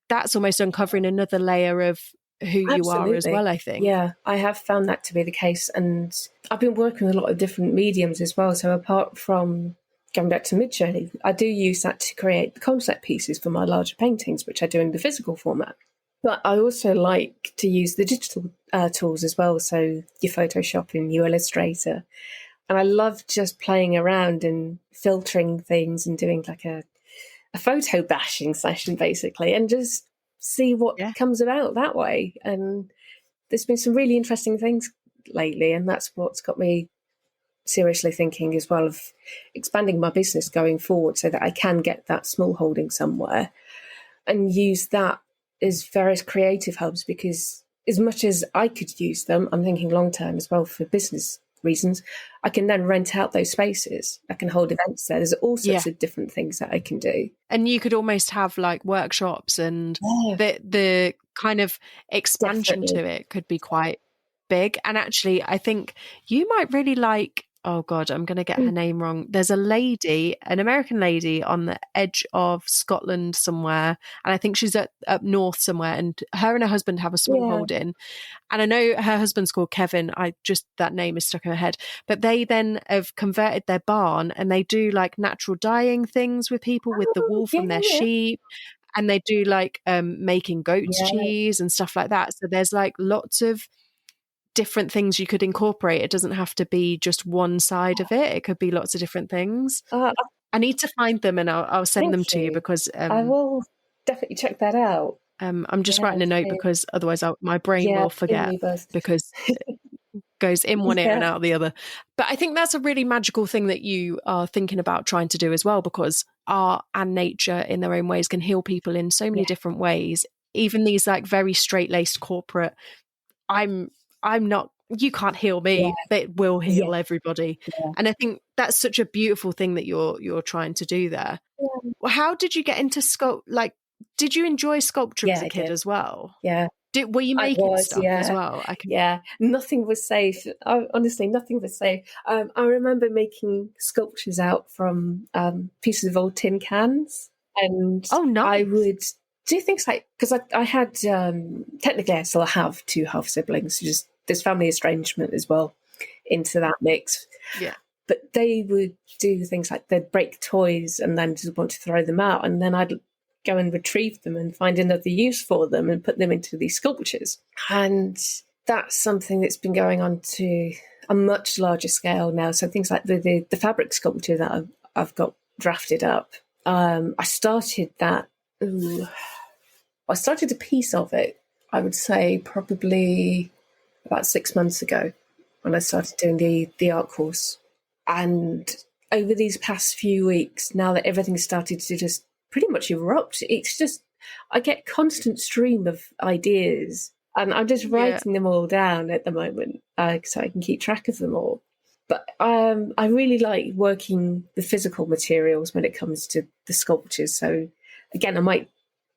that's almost uncovering another layer of who you are as well, I think. Yeah, I have found that to be the case. And I've been working with a lot of different mediums as well. So apart from going back to Midjourney, I do use that to create the concept pieces for my larger paintings, which I do in the physical format. But I also like to use the digital tools as well. So your Photoshop and your Illustrator. And I love just playing around and filtering things and doing like a photo bashing session, basically, and just see what comes about that way. And there's been some really interesting things lately, and that's what's got me seriously thinking as well of expanding my business going forward, so that I can get that small holding somewhere and use that as various creative hubs. Because as much as I could use them, I'm thinking long term as well for business reasons, I can then rent out those spaces. I can hold events there. There's all sorts of different things that I can do. And you could almost have like workshops, and the kind of expansion to it could be quite big. And actually, I think you might really like, oh God, I'm going to get her name wrong. There's a lady, an American lady on the edge of Scotland somewhere. And I think she's up north somewhere. And her husband have a small holding. And I know her husband's called Kevin. That name is stuck in my head. But they then have converted their barn, and they do like natural dyeing things with people with the wool from their sheep. And they do like making goat's cheese and stuff like that. So there's like lots of different things you could incorporate. It doesn't have to be just one side of it. It could be lots of different things. I need to find them, and I'll send them to you, because I will definitely check that out. I'm just writing a note, because otherwise my brain will forget, because it goes in one ear and out the other. But I think that's a really magical thing that you are thinking about trying to do as well, because art and nature in their own ways can heal people in so many different ways. Even these like very straight-laced corporate, I'm not, you can't heal me. It will heal everybody. And I think that's such a beautiful thing that you're trying to do there. How did you get into did you enjoy sculpture as a kid as well? Were you making stuff as well? Nothing was safe. Honestly, nothing was safe. I remember making sculptures out from pieces of old tin cans. And I would do things like, because I had, technically I still have 2 half siblings, just there's family estrangement as well into that mix. But they would do things like they'd break toys and then just want to throw them out. And then I'd go and retrieve them and find another use for them and put them into these sculptures. And that's something that's been going on to a much larger scale now. So things like the fabric sculpture that I've got drafted up. I started that. I started a piece of it, I would say probably about 6 months ago, when I started doing the art course. And over these past few weeks, now that everything's started to just pretty much erupt, it's just, I get constant stream of ideas, and I'm just writing them all down at the moment, so I can keep track of them all. But I really like working the physical materials when it comes to the sculptures. So again, I might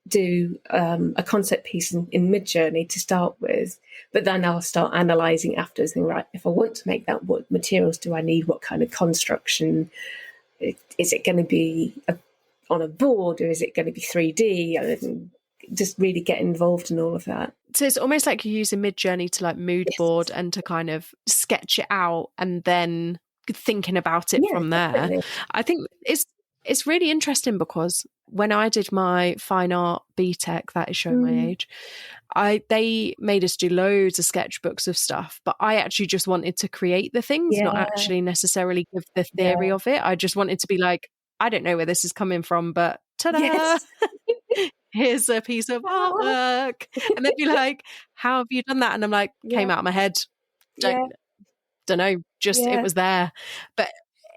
do a concept piece in Midjourney to start with, but then I'll start analysing afterwards. And right, if I want to make that, what materials do I need? What kind of construction? Is it going to be on a board, or is it going to be 3D? And just really get involved in all of that. So it's almost like you're using Midjourney to like mood board and to kind of sketch it out and then thinking about it from there. Definitely. I think it's really interesting because when I did my fine art BTEC, that is showing my age, they made us do loads of sketchbooks of stuff, but I actually just wanted to create the things, not actually necessarily give the theory of it. I just wanted to be like, I don't know where this is coming from, but ta-da! Yes. Here's a piece of artwork. And they'd be like, how have you done that? And I'm like, came out of my head. Don't know, just it was there. But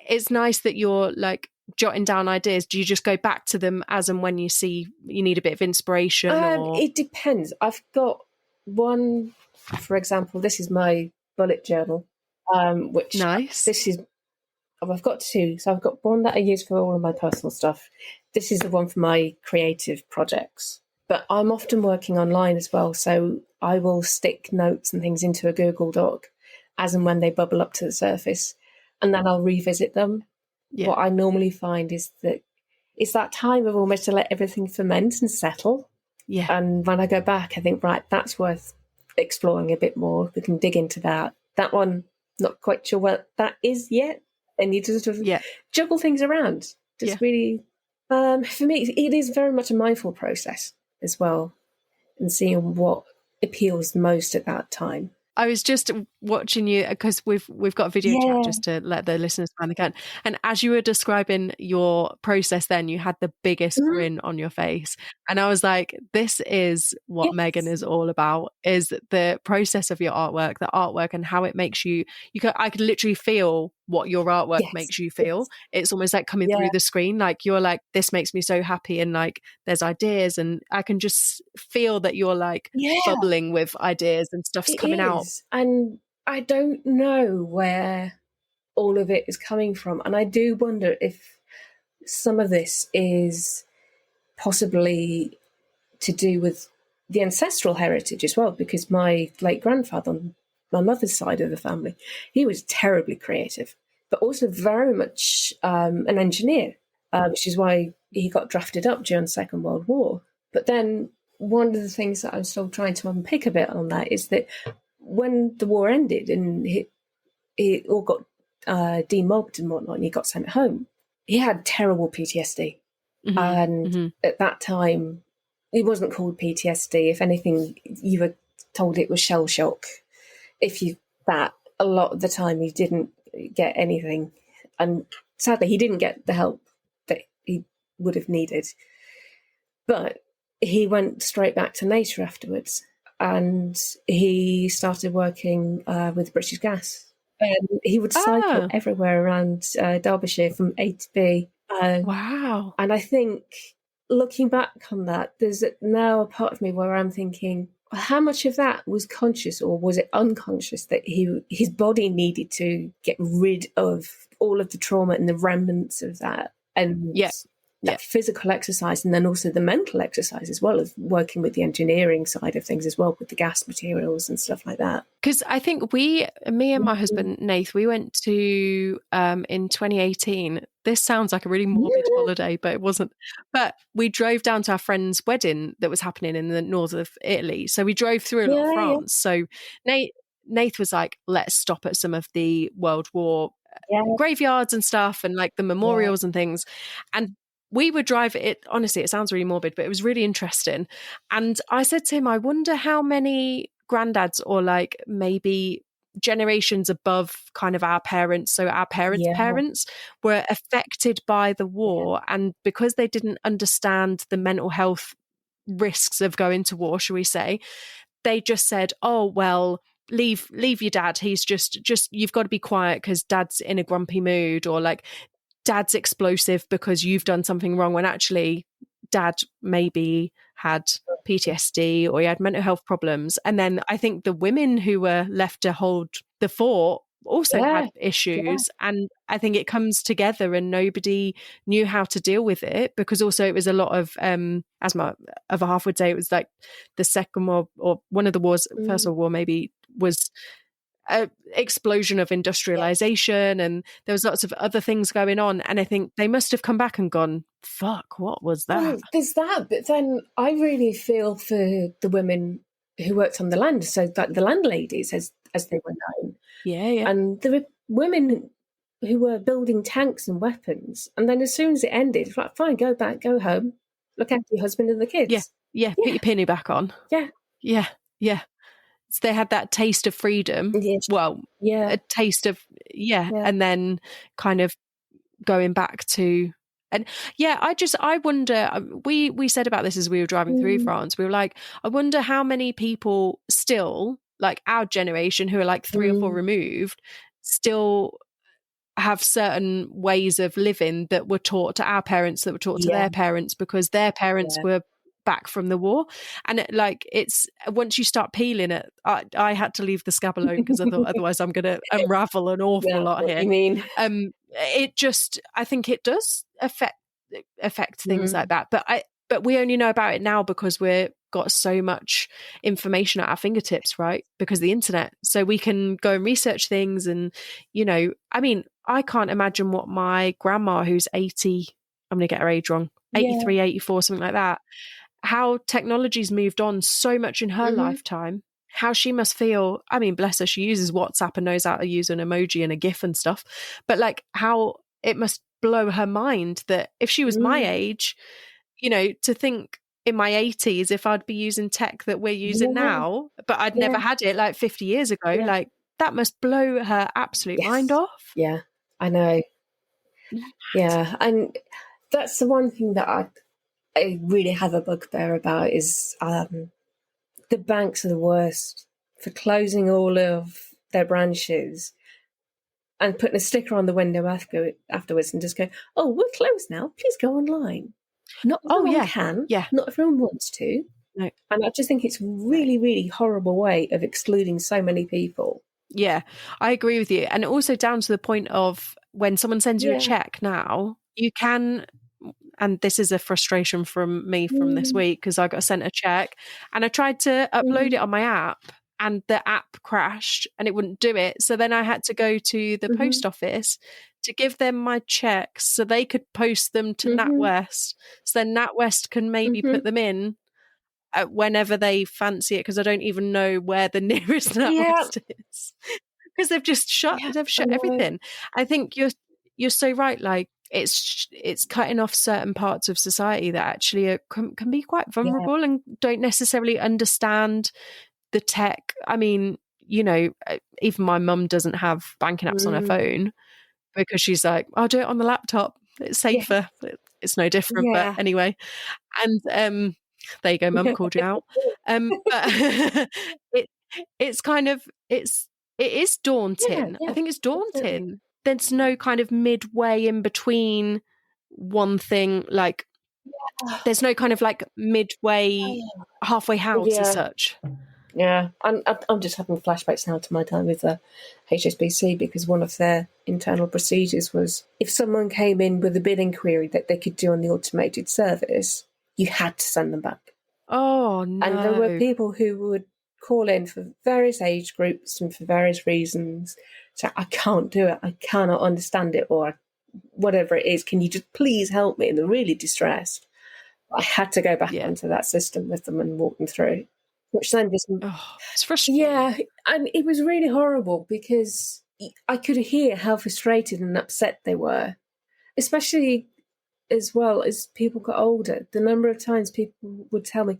it's nice that you're like jotting down ideas. Do you just go back to them as and when you see you need a bit of inspiration? Or? It depends. I've got one, for example, this is my bullet journal, which nice. I've got two. So I've got one that I use for all of my personal stuff. This is the one for my creative projects. But I'm often working online as well. So I will stick notes and things into a Google Doc as and when they bubble up to the surface. And then I'll revisit them. Yeah. What I normally find is that it's that time of almost to let everything ferment and settle. Yeah. And when I go back, I think, right, that's worth exploring a bit more. We can dig into that. That one, not quite sure what that is yet. And you just sort of juggle things around. Just really, for me, it is very much a mindful process as well, and seeing what appeals most at that time. I was just watching you because we've got a video chat just to let the listeners find the count. And as you were describing your process, then you had the biggest grin on your face, and I was like, "This is what Meghan is all about: is the process of your artwork, the artwork, and how it makes you. I could literally feel what your artwork makes you feel. Yes. It's almost like coming through the screen. Like you're like, this makes me so happy, and like there's ideas, and I can just feel that you're like bubbling with ideas and stuff's coming out. And I don't know where all of it is coming from. And I do wonder if some of this is possibly to do with the ancestral heritage as well, because my late grandfather on my mother's side of the family, he was terribly creative, but also very much an engineer, which is why he got drafted up during the Second World War. But then one of the things that I'm still trying to unpick a bit on that is that when the war ended and he all got demobbed and whatnot, and he got sent home, he had terrible PTSD. Mm-hmm. And at that time, it wasn't called PTSD. If anything, you were told it was shell shock. A lot of the time he didn't get anything. And sadly, he didn't get the help that he would have needed. But he went straight back to NATO afterwards. And he started working with British Gas. And he would cycle everywhere around Derbyshire from A to B. Wow. And I think, looking back on that, there's now a part of me where I'm thinking, how much of that was conscious, or was it unconscious that his body needed to get rid of all of the trauma and the remnants of that? And that physical exercise, and then also the mental exercise as well, of working with the engineering side of things as well, with the gas materials and stuff like that. Because I think me and my husband Nath, we went to in 2018. This sounds like a really morbid holiday, but it wasn't. But we drove down to our friend's wedding that was happening in the north of Italy. So we drove through a lot of France. So Nath was like, let's stop at some of the World War graveyards and stuff, and like the memorials and things. And we would drive it. Honestly, it sounds really morbid, but it was really interesting. And I said to him, I wonder how many granddads, or like maybe generations above kind of our parents, so our parents' parents, were affected by the war. And because they didn't understand the mental health risks of going to war, shall we say, they just said, oh, well, leave your dad. He's just you've got to be quiet because dad's in a grumpy mood, or like dad's explosive because you've done something wrong, when actually dad maybe had PTSD or he had mental health problems. And then I think the women who were left to hold the fort, also had issues. And I think it comes together and nobody knew how to deal with it, because also it was a lot of, as my other half would say, it was like the Second World, or one of the wars, First World War maybe, was a explosion of industrialization, and there was lots of other things going on. And I think they must have come back and gone, fuck, what was that? Well, there's that, but then I really feel for the women who worked on the land, so that the landladies, as they were known. Yeah. And there were women who were building tanks and weapons, and then as soon as it ended, it's like, fine, go back, go home, look after your husband and the kids. Yeah. Put your penny back on. Yeah. So they had that taste of freedom. Well, a taste of, and then kind of going back to, and I wonder, we said about this as we were driving through France, we were like, I wonder how many people still, like our generation, who are like 3 or 4 removed, still have certain ways of living that were taught to our parents, that were taught to their parents, because their parents were back from the war. And it's once you start peeling it, I had to leave the scab alone, because I thought otherwise I'm going to unravel an awful lot here. You mean? It just, I think it does affect things like that. But we only know about it now because we've got so much information at our fingertips, right? Because of the internet. So we can go and research things. And, I mean, I can't imagine what my grandma, who's 80, I'm going to get her age wrong, 83, 84, something like that, how technology's moved on so much in her lifetime, how she must feel. I mean, bless her, she uses WhatsApp and knows how to use an emoji and a GIF and stuff. But like, how it must blow her mind that if she was my age, to think in my 80s, if I'd be using tech that we're using now, but I'd never had it like 50 years ago, like that must blow her absolute mind off. Yeah, I know. Yeah, and that's the one thing that I really have a bugbear about is the banks are the worst for closing all of their branches and putting a sticker on the window afterwards and just go, oh, we're closed now, please go online. Not everyone can. Not everyone wants to. No. And I just think it's really, really horrible way of excluding so many people. Yeah, I agree with you. And also down to the point of when someone sends you a check now, you can, and this is a frustration from me from this week, because I got sent a check and I tried to upload it on my app and the app crashed and it wouldn't do it. So then I had to go to the post office to give them my checks so they could post them to NatWest. So then NatWest can maybe put them in whenever they fancy it, because I don't even know where the nearest NatWest is, because they've just shut everything. I think you're so right. Like it's cutting off certain parts of society that actually can be quite vulnerable and don't necessarily understand the tech. I mean, even my mum doesn't have banking apps on her phone, because she's like, I'll do it on the laptop, it's safer. It's no different, but anyway. And there you go, mum called you out. But it's kind of, it is daunting. I think it's daunting. Absolutely. There's no kind of midway in between one thing, like there's no kind of like midway, halfway house as such. Yeah, I'm just having flashbacks now to my time with the HSBC, because one of their internal procedures was if someone came in with a billing query that they could do on the automated service, you had to send them back. Oh, no. And there were people who would call in for various age groups and for various reasons. So I can't do it. I cannot understand it, or whatever it is. Can you just please help me? And they're really distressed. I had to go back onto that system with them and walk them through. Which then just... it's frustrating. Yeah, and it was really horrible because I could hear how frustrated and upset they were, especially as well as people got older. The number of times people would tell me,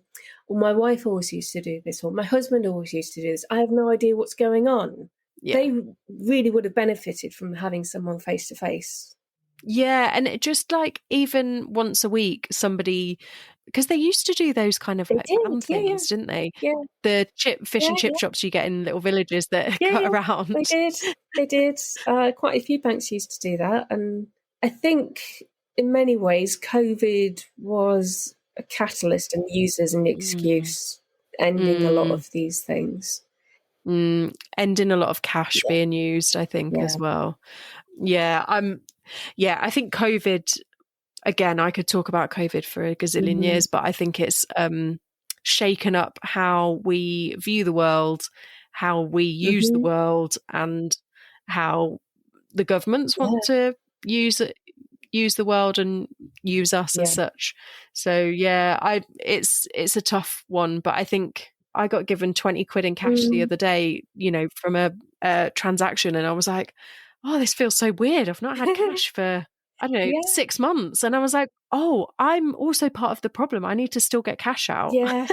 well, my wife always used to do this, or my husband always used to do this. I have no idea what's going on. Yeah. They really would have benefited from having someone face-to-face. Yeah, and it just like even once a week, somebody... Because they used to do those kind of like van things, didn't they? Yeah. The fish and chip shops you get in little villages that cut around. They did. Quite a few banks used to do that. And I think in many ways, COVID was a catalyst and used as an excuse, ending a lot of these things. Ending a lot of cash being used, I think, as well. Yeah, I think COVID, again, I could talk about COVID for a gazillion years, but I think it's shaken up how we view the world, how we use the world, and how the governments want to use the world and use us as such. So it's a tough one, but I think I got given 20 quid in cash the other day, from a transaction, and I was like, oh, this feels so weird. I've not had cash for, I don't know, 6 months. And I was like, oh, I'm also part of the problem. I need to still get cash out. Yeah,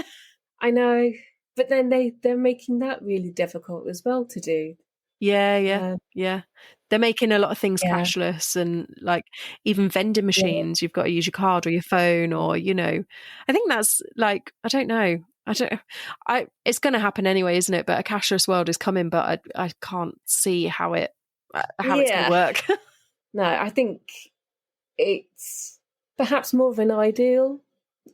I know. But then they're making that really difficult as well to do. Yeah. They're making a lot of things cashless, and like even vending machines, you've got to use your card or your phone, or, I think that's like, I don't know. It's going to happen anyway, isn't it? But a cashless world is coming, but I can't see how it's going to work. No, I think it's perhaps more of an ideal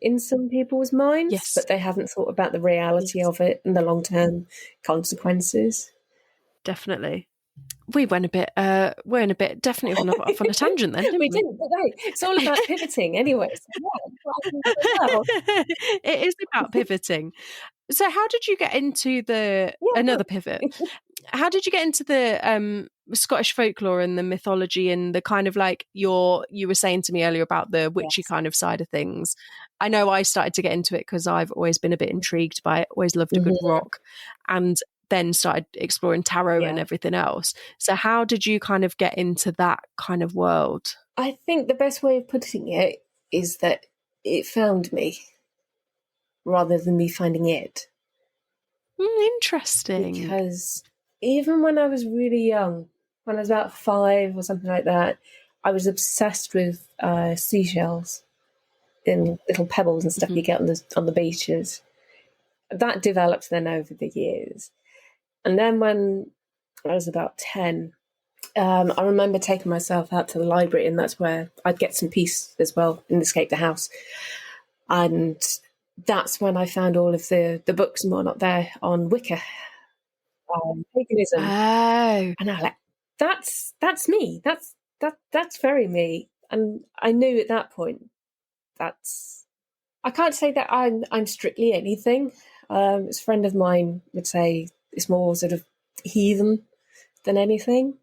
in some people's minds, but they haven't thought about the reality of it and the long-term consequences. Definitely. We went a bit, definitely off on a tangent then, didn't we? We didn't, but no, it's all about pivoting anyway. So it is about pivoting. So how did you get into another pivot? How did you get into the Scottish folklore and the mythology and the kind of like you were saying to me earlier about the witchy kind of side of things? I know I started to get into it because I've always been a bit intrigued by it, always loved a good rock, and then started exploring tarot and everything else. So how did you kind of get into that kind of world? I think the best way of putting it is that it found me rather than me finding it. Interesting. Because even when I was really young, when I was about 5 or something like that, I was obsessed with seashells in little pebbles and stuff you get on the beaches. That developed then over the years. And then when I was about 10, I remember taking myself out to the library, and that's where I'd get some peace as well in Escape the House. And that's when I found all of the books and whatnot there on Wicca, paganism. Oh. And I was like, that's me. That's very me. And I knew at that point I can't say that I'm strictly anything. A friend of mine would say it's more sort of heathen than anything,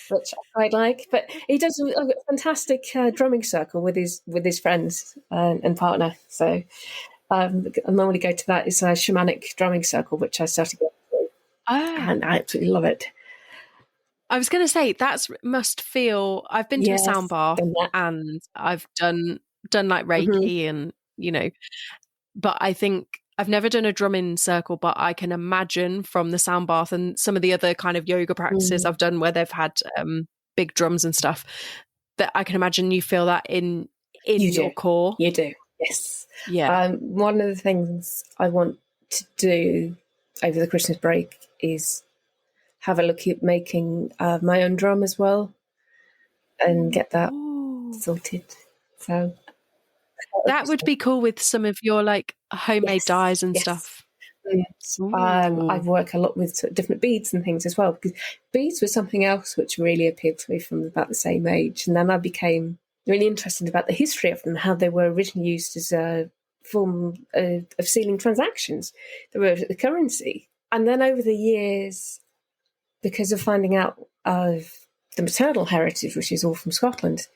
which I quite like. But he does a fantastic drumming circle with his friends and partner. So I normally go to that. It's a shamanic drumming circle, which I started going to, and I absolutely love it. I was going to say must feel. I've been to a sound bath and I've done like Reiki and but I think I've never done a drumming circle, but I can imagine from the sound bath and some of the other kind of yoga practices I've done where they've had big drums and stuff, that I can imagine you feel that in your core. You do, yes. Yeah. One of the things I want to do over the Christmas break is have a look at making my own drum as well and get that sorted. So that would be cool with some of your like homemade dyes and stuff. Yes. I've worked a lot with sort of different beads and things as well, because beads was something else which really appealed to me from about the same age. And then I became really interested about the history of them, how they were originally used as a form of sealing transactions. They were the currency. And then over the years, because of finding out of the maternal heritage, which is all from Scotland,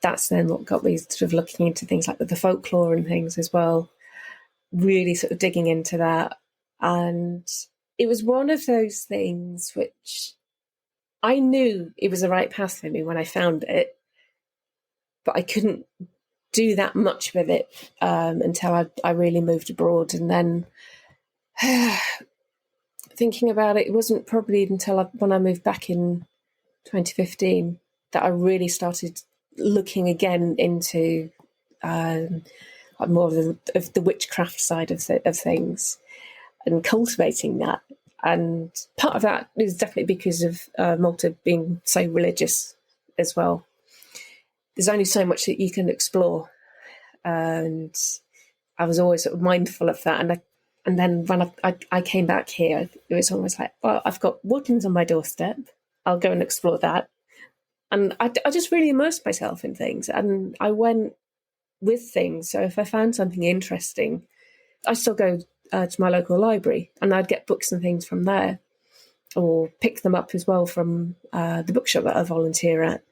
that's then what got me sort of looking into things like the folklore and things as well, really sort of digging into that. And it was one of those things which I knew it was the right path for me when I found it, but I couldn't do that much with it until I really moved abroad. And then thinking about it, it wasn't probably until when I moved back in 2015 that I really started looking again into more of the witchcraft side of things and cultivating that. And part of that is definitely because of Malta being so religious as well. There's only so much that you can explore, and I was always sort of mindful of that. And then when I came back here, it was almost like, well, I've got woodlands on my doorstep. I'll go and explore that. And I just really immersed myself in things. And I went with things. So if I found something interesting, I still go to my local library and I'd get books and things from there, or pick them up as well from the bookshop that I volunteer at.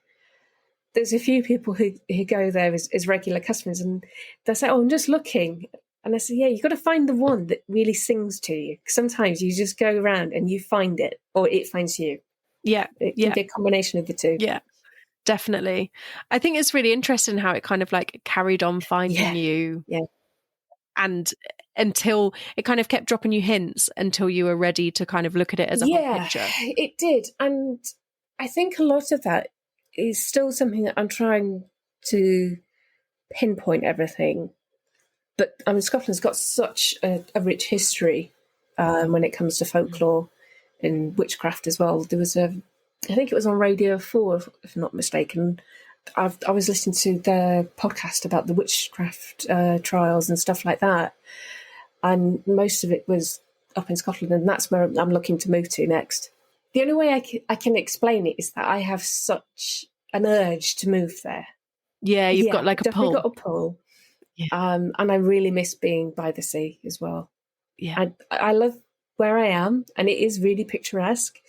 There's a few people who go there as regular customers, and they say, "Oh, I'm just looking." And I say, "Yeah, you've got to find the one that really sings to you. Sometimes you just go around and you find it, or it finds you." Yeah. It can be a combination of the two. Yeah, definitely. I think it's really interesting how it kind of like carried on finding you. Yeah. And until it kind of kept dropping you hints until you were ready to kind of look at it as a whole picture. It did. And I think a lot of that is still something that I'm trying to pinpoint everything. But Scotland's got such a rich history when it comes to folklore and witchcraft as well. There was I think it was on Radio 4, if I'm not mistaken. I was listening to their podcast about the witchcraft trials and stuff like that. And most of it was up in Scotland, and that's where I'm looking to move to next. The only way I can explain it is that I have such an urge to move there. Yeah, you've got like a definitely pull. got a pull. Yeah. And I really miss being by the sea as well. Yeah. I love where I am, and it is really picturesque,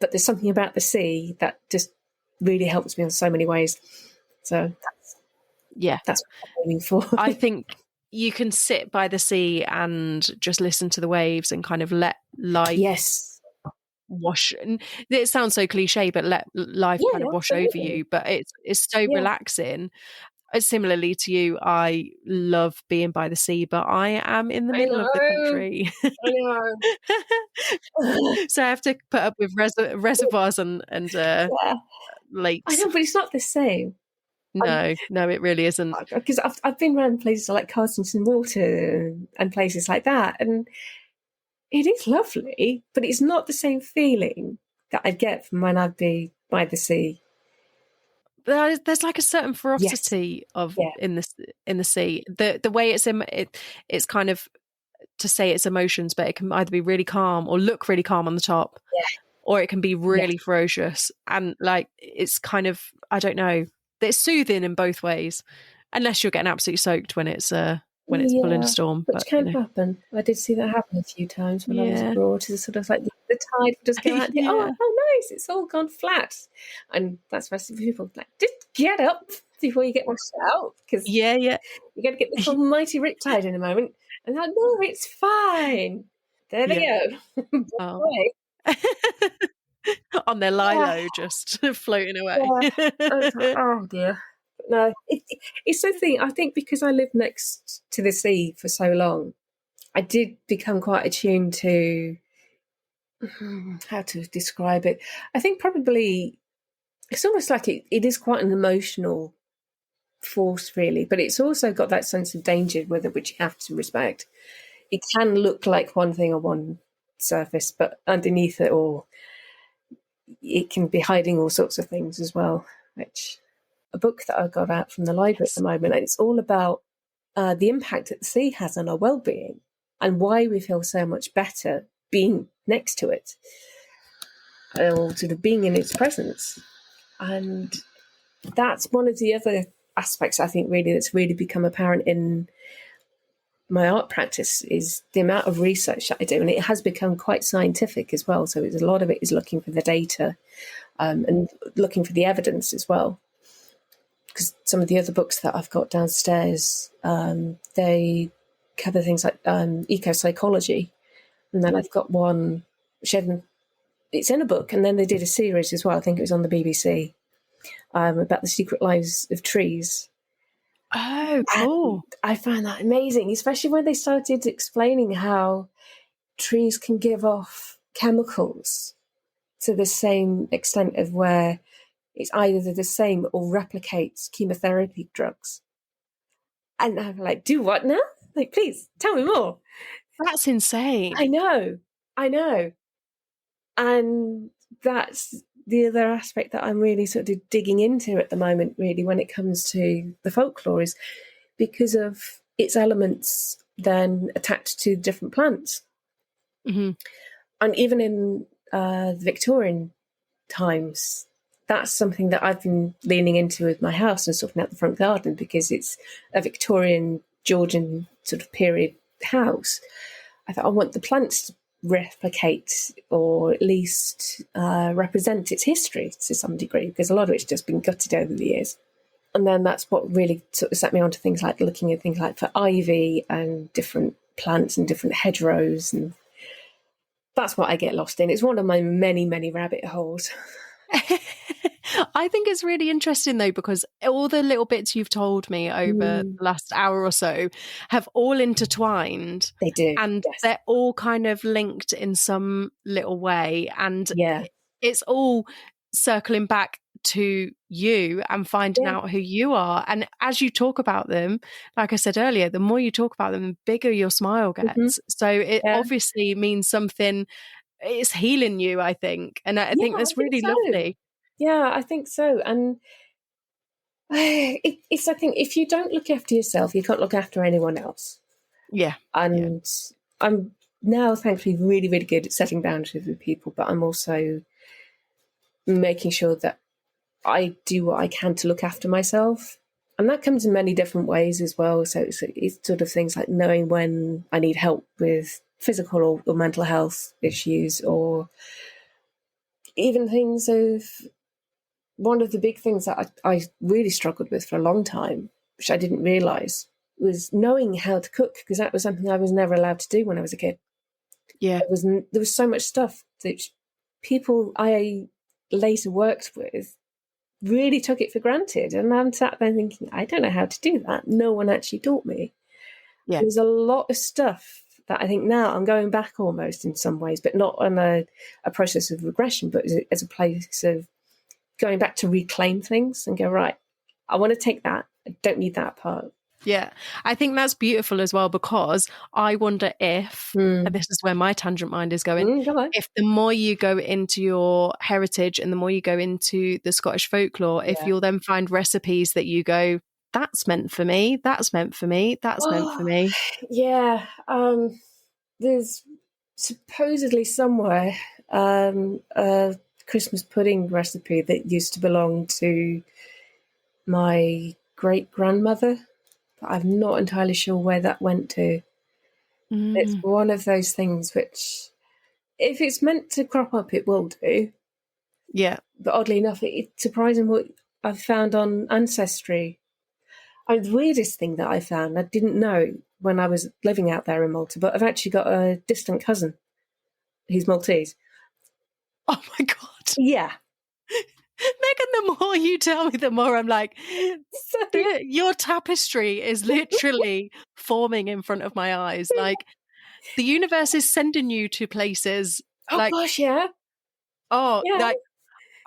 but there's something about the sea that just really helps me in so many ways. So that's what I'm aiming for. I think you can sit by the sea and just listen to the waves and kind of let life wash. And it sounds so cliche, but let life kind of wash over you. But it's so relaxing. Similarly to you, I love being by the sea, but I am in the middle of the country. I know. So I have to put up with reservoirs and lakes. I know, but it's not the same. No, it really isn't. Because I've been around places like Carsington Water and places like that, and it is lovely, but it's not the same feeling that I'd get from when I'd be by the sea. There's like a certain ferocity in the sea. The way it's kind of, to say it's emotions, but it can either be really calm or look really calm on the top, or it can be really ferocious. And like, it's kind of, I don't know, it's soothing in both ways, unless you're getting absolutely soaked when it's pulling a storm. Which can happen. I did see that happen a few times when I was abroad. It's sort of like the tide would just go out and think, oh, how nice, it's all gone flat. And that's why people like, just get up before you get washed out, because you're going to get this almighty riptide in a moment. And I'm like, no, it's fine. There they go. On their lilo, just floating away. Oh dear. No, it's the thing. I think because I lived next to the sea for so long, I did become quite attuned to how to describe it. I think probably it's almost like it is quite an emotional force, really, but it's also got that sense of danger with it, which you have to respect. It can look like one thing on one surface, but underneath it all, it can be hiding all sorts of things as well, which a book that I got out from the library at the moment, and it's all about the impact that the sea has on our well-being and why we feel so much better being next to it, or sort of being in its presence. And that's one of the other aspects, I think, really, that's really become apparent in my art practice, is the amount of research that I do, and it has become quite scientific as well. So a lot of it is looking for the data and looking for the evidence as well. Because some of the other books that I've got downstairs, they cover things like eco-psychology, and then I've got one it's in a book, and then they did a series as well. I think it was on the BBC about the secret lives of trees. Oh, cool. And I found that amazing, especially when they started explaining how trees can give off chemicals to the same extent of where it's either the same or replicates chemotherapy drugs. And I'm like, do what now? Like, please, tell me more. That's insane. I know. And that's the other aspect that I'm really sort of digging into at the moment, really, when it comes to the folklore, is because of its elements then attached to different plants. Mm-hmm. And even in Victorian times, that's something that I've been leaning into with my house and sorting out the front garden, because it's a Victorian Georgian sort of period house. I thought I want the plants to replicate, or at least represent its history to some degree, because a lot of it's just been gutted over the years. And then that's what really sort of set me on to things like looking at things like for ivy and different plants and different hedgerows, and that's what I get lost in. It's one of my many, many rabbit holes. I think it's really interesting though, because all the little bits you've told me over the last hour or so have all intertwined. They do. And yes. they're all kind of linked in some little way. And it's all circling back to you and finding out who you are. And as you talk about them, like I said earlier, the more you talk about them, the bigger your smile gets. So it obviously means something. It's healing you, I think. And I think that's really lovely. Yeah, I think so. And it's, I think, if you don't look after yourself, you can't look after anyone else. Yeah. And I'm now thankfully really, really good at setting boundaries with people, but I'm also making sure that I do what I can to look after myself. And that comes in many different ways as well. So it's sort of things like knowing when I need help with physical or mental health issues, or even things of, one of the big things that I really struggled with for a long time, which I didn't realise, was knowing how to cook, because that was something I was never allowed to do when I was a kid. Yeah. There was so much stuff that people I later worked with really took it for granted. And I'm sat there thinking, I don't know how to do that. No one actually taught me. Yeah. There's a lot of stuff that I think now I'm going back almost in some ways, but not on a process of regression, but as a place of going back to reclaim things and go, right, I want to take that. I don't need that part. Yeah, I think that's beautiful as well, because I wonder if, and this is where my tangent mind is going, if the more you go into your heritage and the more you go into the Scottish folklore, if you'll then find recipes that you go, that's meant for me, that's meant for me, that's meant for me. Yeah, there's supposedly somewhere a Christmas pudding recipe that used to belong to my great-grandmother, but I'm not entirely sure where that went to. It's one of those things which, if it's meant to crop up, it will do. Yeah. But oddly enough, it's surprising what I've found on Ancestry. The weirdest thing that I found, I didn't know when I was living out there in Malta, but I've actually got a distant cousin who's Maltese. Oh my God. Yeah. Meghan, the more you tell me, the more I'm like, your tapestry is literally forming in front of my eyes. Like, the universe is sending you to places. Oh gosh, yeah. Oh, yeah. Like,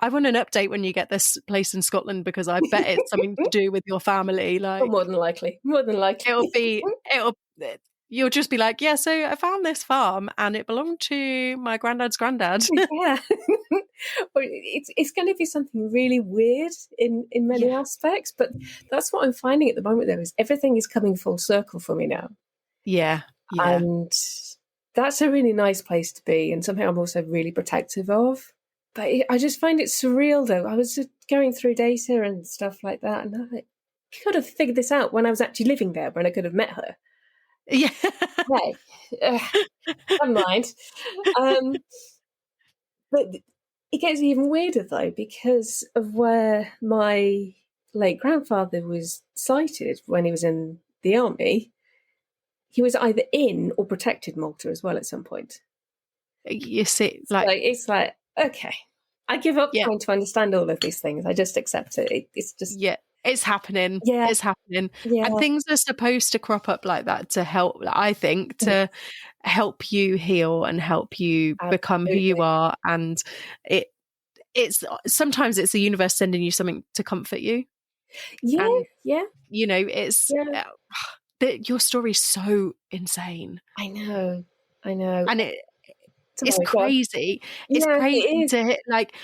I want an update when you get this place in Scotland, because I bet it's something to do with your family. Like, more than likely. You'll just be like, yeah, so I found this farm and it belonged to my granddad's granddad. Yeah. It's going to be something really weird in many aspects, but that's what I'm finding at the moment, though, is everything is coming full circle for me now. Yeah. And that's a really nice place to be, and something I'm also really protective of. But I just find it surreal, though. I was just going through data and stuff like that, and I could have figured this out when I was actually living there, when I could have met her. Yeah. Hey, never mind. But it gets even weirder, though, because of where my late grandfather was sighted when he was in the army. He was either in or protected Malta as well at some point. You see, it's like, okay, I give up trying to understand all of these things. I just accept it. It's just... Yeah, it's happening. Yeah. It's happening. Yeah. And things are supposed to crop up like that to help, I think, to help you heal and help you become who you are. And it's sometimes it's the universe sending you something to comfort you. Yeah. And, yeah. You know, it's... your story's so insane. I know. And it's crazy. It's crazy to hit, like,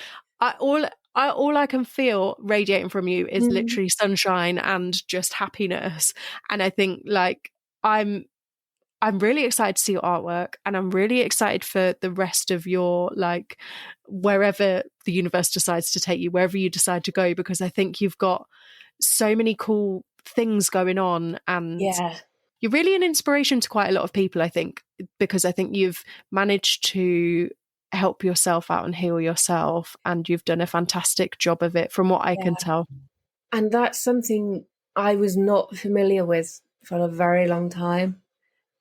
all I can feel radiating from you is literally sunshine and just happiness. And I think, like, I'm I'm really excited to see your artwork, and I'm really excited for the rest of your, like, wherever the universe decides to take you, wherever you decide to go, because I think you've got so many cool things going on, and Yeah. you're really an inspiration to quite a lot of people, I think, because I think you've managed to help yourself out and heal yourself, and you've done a fantastic job of it from what I can tell. And that's something I was not familiar with for a very long time.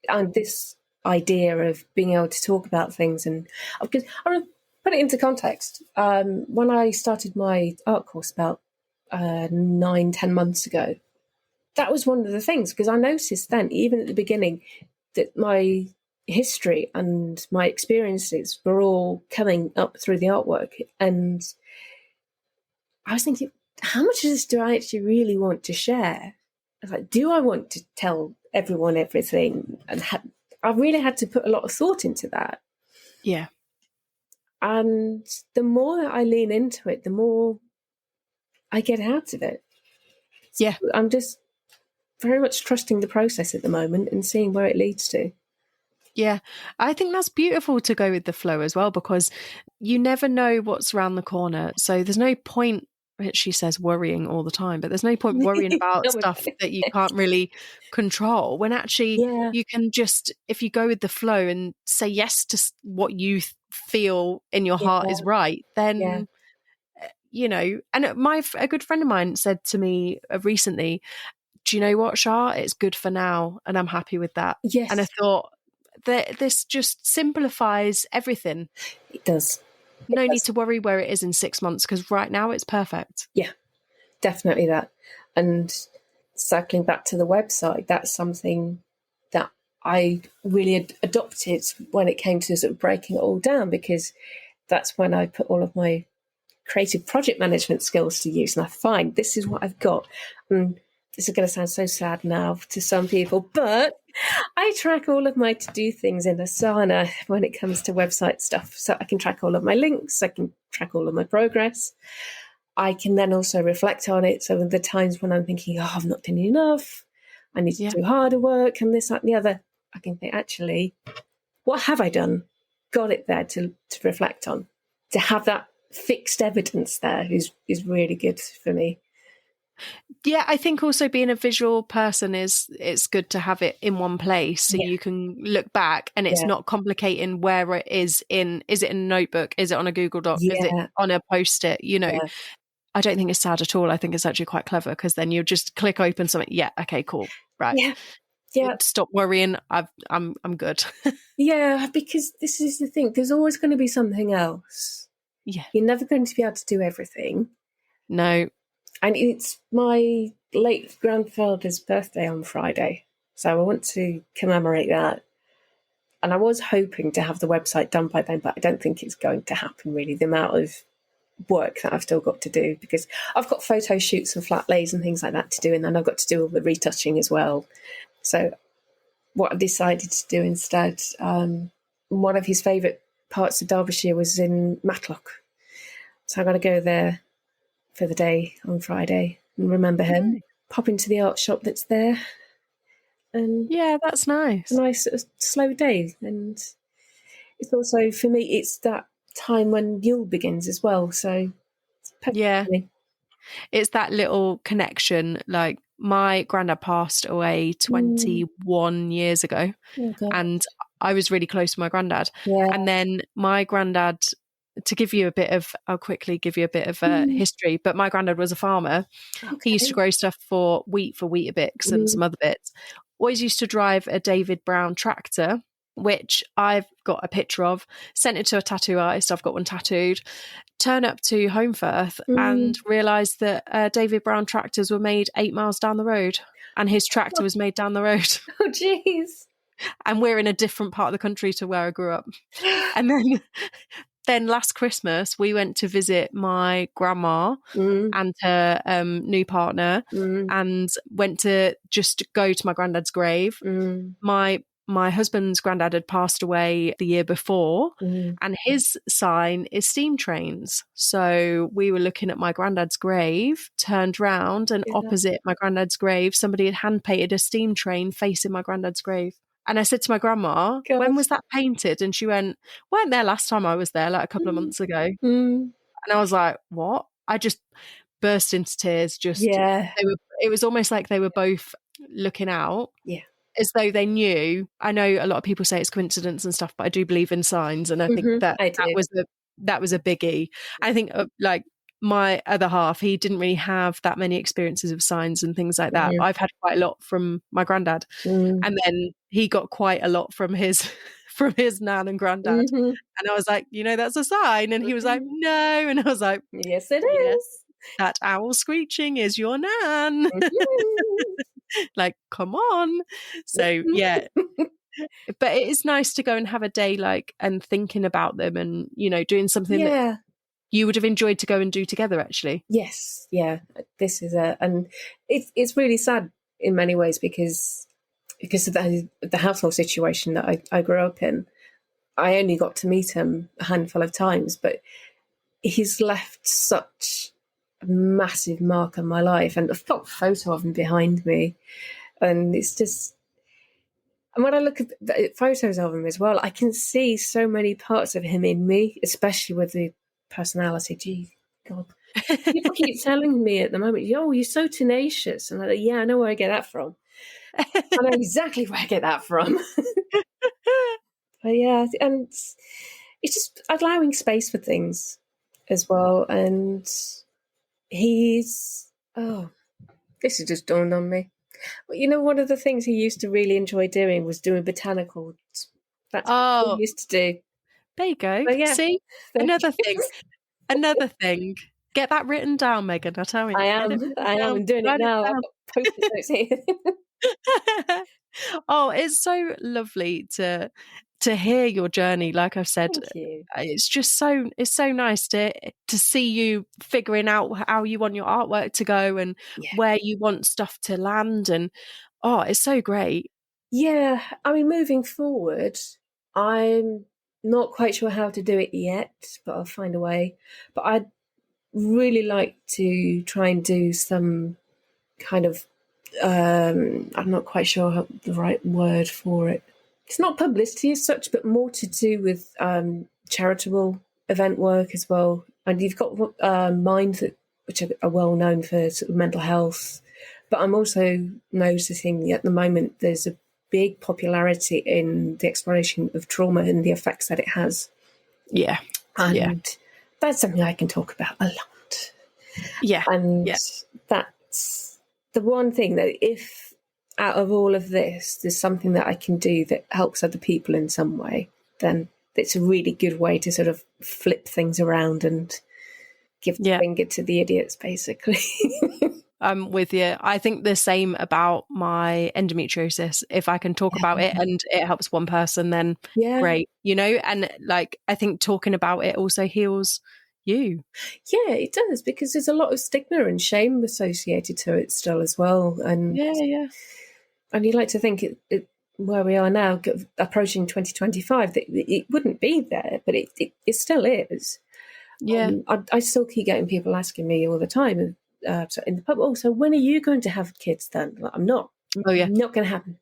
And this idea of being able to talk about things, and because I want to put it into context, when I started my art course about 9-10 months ago, that was one of the things, because I noticed then, even at the beginning, that my history and my experiences were all coming up through the artwork. And I was thinking, how much of this do I actually really want to share? I was like, do I want to tell everyone everything? And I really had to put a lot of thought into that. Yeah. And the more I lean into it, the more I get out of it. Yeah. So I'm just very much trusting the process at the moment and seeing where it leads to. Yeah, I think that's beautiful to go with the flow as well, because you never know what's around the corner. So there's no point, she says, worrying all the time, but there's no point worrying about stuff that you can't really control, when actually you can just, if you go with the flow and say yes to what you feel in your heart is right, then, you know, and a good friend of mine said to me recently, do you know what, Shah? It's good for now, and I'm happy with that. Yes. And I thought, this just simplifies everything. It does. No need to worry where it is in 6 months, because right now it's perfect. Yeah, definitely that. And circling back to the website, that's something that I really adopted when it came to sort of breaking it all down, because that's when I put all of my creative project management skills to use. And I find this is what I've got. And this is going to sound so sad now to some people, but I track all of my to-do things in Asana when it comes to website stuff. So I can track all of my links, I can track all of my progress. I can then also reflect on it. So the times when I'm thinking, oh, I've not done enough, I need to do harder work and this, that, and the other, I can think, actually, what have I done? Got it there to reflect on. To have that fixed evidence there is really good for me. Yeah, I think also being a visual person it's good to have it in one place, so you can look back and it's not complicating where it is it in a notebook? Is it on a Google Doc? Is it on a Post-it? You know, I don't think it's sad at all. I think it's actually quite clever, because then you just click open something. Yeah, okay, cool. Right. Yeah. Stop worrying. I'm good. Yeah, because this is the thing. There's always going to be something else. Yeah. You're never going to be able to do everything. No. And it's my late grandfather's birthday on Friday, so I want to commemorate that. And I was hoping to have the website done by then, but I don't think it's going to happen, really, the amount of work that I've still got to do, because I've got photo shoots and flat lays and things like that to do, and then I've got to do all the retouching as well. So what I decided to do instead, one of his favourite parts of Derbyshire was in Matlock. So I'm going to go there for the day on Friday and remember him, pop into the art shop that's there. And yeah, that's nice. A nice sort of slow day. And it's also, for me, it's that time when Yule begins as well. So it's perfect. It's that little connection. Like, my granddad passed away 21 years ago, and I was really close to my granddad. And then my granddad, I'll quickly give you a bit of history, but my granddad was a farmer. He used to grow stuff for Weetabix and some other bits. Always used to drive a David Brown tractor, which I've got a picture of, sent it to a tattoo artist. I've got one tattooed. Turn up to Homefirth and realised that David Brown tractors were made 8 miles down the road, and his tractor was made down the road. Oh, jeez. And we're in a different part of the country to where I grew up. And then last Christmas, we went to visit my grandma and her new partner, and went to just go to my granddad's grave. My husband's granddad had passed away the year before, and his sign is steam trains. So we were looking at my granddad's grave, turned round, and opposite my granddad's grave, somebody had hand painted a steam train facing my granddad's grave. And I said to my grandma, when Gosh. was that painted? And she weren't there last time I was there, like a couple of months ago. Mm. And I was like, what? I just burst into tears. Yeah. It was almost like they were both looking out. Yeah. As though they knew. I know a lot of people say it's coincidence and stuff, but I do believe in signs, and I think that I do. that was a biggie. I think like my other half, he didn't really have that many experiences of signs and things like that. But I've had quite a lot from my granddad, and then he got quite a lot from his from his nan and granddad. And I was like, that's a sign, and he was like, no, and I was like, yes, it yeah, is. that owl screeching is your nan. Like, come on. So yeah, but it is nice to go and have a day like and thinking about them and doing something that you would have enjoyed to go and do together, actually. Yes, yeah. This is and it's really sad in many ways because of the household situation that I grew up in. I only got to meet him a handful of times, but he's left such a massive mark on my life, and I've got a photo of him behind me, and it's just. And when I look at the photos of him as well, I can see so many parts of him in me, especially with the personality. Gee, God. People keep telling me at the moment, you're so tenacious. And I'm like, yeah, I know where I get that from. I know exactly where I get that from. But yeah, and it's just allowing space for things as well. And this has just dawned on me. One of the things he used to really enjoy doing was doing botanicals. That's what he used to do. There you go. So, yeah. See? Another thing. Another thing. Get that written down, Megan, I tell you. I am. I'm doing it now. I've got post-it notes here. Oh, it's so lovely to hear your journey. Like I've said, Thank you. It's so nice to see you figuring out how you want your artwork to go and where you want stuff to land, and it's so great. Yeah, I mean, moving forward, I'm not quite sure how to do it yet, but I'll find a way. But I'd really like to try and do some kind of I'm not quite sure the right word for it. It's not publicity as such, but more to do with charitable event work as well. And you've got Mind, which are well known for sort of mental health. But I'm also noticing at the moment there's a big popularity in the exploration of trauma and the effects that it has. Yeah. And that's something I can talk about a lot. Yeah. And that's the one thing that if out of all of this, there's something that I can do that helps other people in some way, then it's a really good way to sort of flip things around and give the finger to the idiots, basically. I'm with you. I think the same about my endometriosis. If I can talk about it and it helps one person, then great, and like, I think talking about it also heals you. Yeah, it does, because there's a lot of stigma and shame associated to it still as well. And and you like to think it where we are now, approaching 2025, that it wouldn't be there, but it still is. Yeah. I still keep getting people asking me all the time so in the pub, so when are you going to have kids then? I'm not. Not going to happen.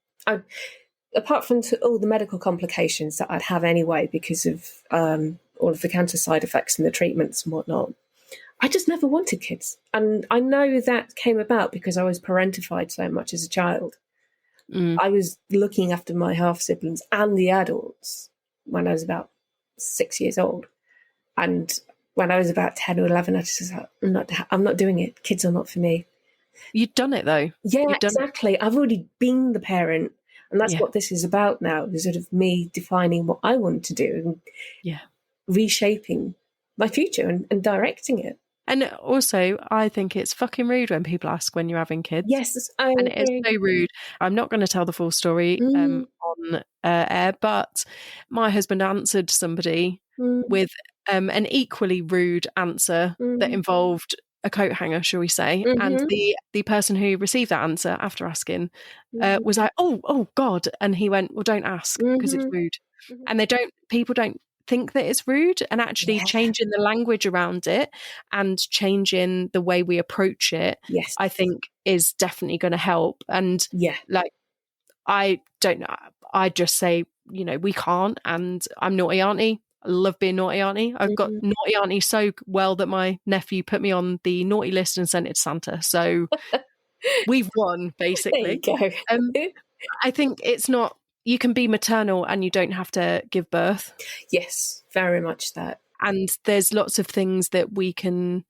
Apart from all the medical complications that I'd have anyway because of all of the cancer side effects and the treatments and whatnot, I just never wanted kids. And I know that came about because I was parentified so much as a child. I was looking after my half-siblings and the adults when I was about 6 years old. And when I was about 10 or 11, I just said, I'm not doing it. Kids are not for me. You've done it, though. Yeah, exactly. I've already been the parent. And that's what this is about now, is sort of me defining what I want to do and reshaping my future and directing it. And also, I think it's fucking rude when people ask when you're having kids. Yes, and it is so rude. I'm not going to tell the full story on air, but my husband answered somebody with an equally rude answer that involved a coat hanger, shall we say, and the person who received that answer after asking was like, oh God, and he went, well, don't ask because it's rude. And people don't think that it's rude, and actually changing the language around it and changing the way we approach it, I think is definitely going to help. And like, I don't know. I just say, we can't, and I'm naughty auntie. I love being naughty auntie. I've got naughty auntie so well that my nephew put me on the naughty list and sent it to Santa. So we've won, basically. There you go. I think it's not, you can be maternal and you don't have to give birth. Yes, very much that. And there's lots of things that we can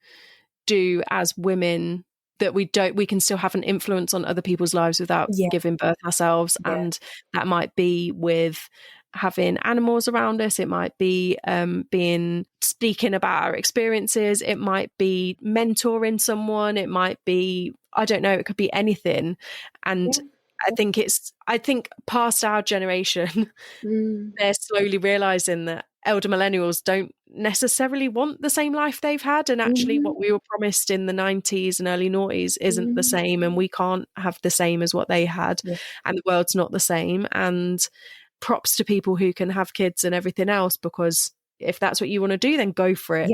do as women that we can still have an influence on other people's lives without giving birth ourselves. Yeah. And that might be with having animals around us. It might be speaking about our experiences. It might be mentoring someone. It might be, I don't know, it could be anything. And I think past our generation, they're slowly realizing that elder millennials don't necessarily want the same life they've had, and actually what we were promised in the 90s and early noughties isn't the same, and we can't have the same as what they had, and the world's not the same. And props to people who can have kids and everything else, because if that's what you want to do, then go for it.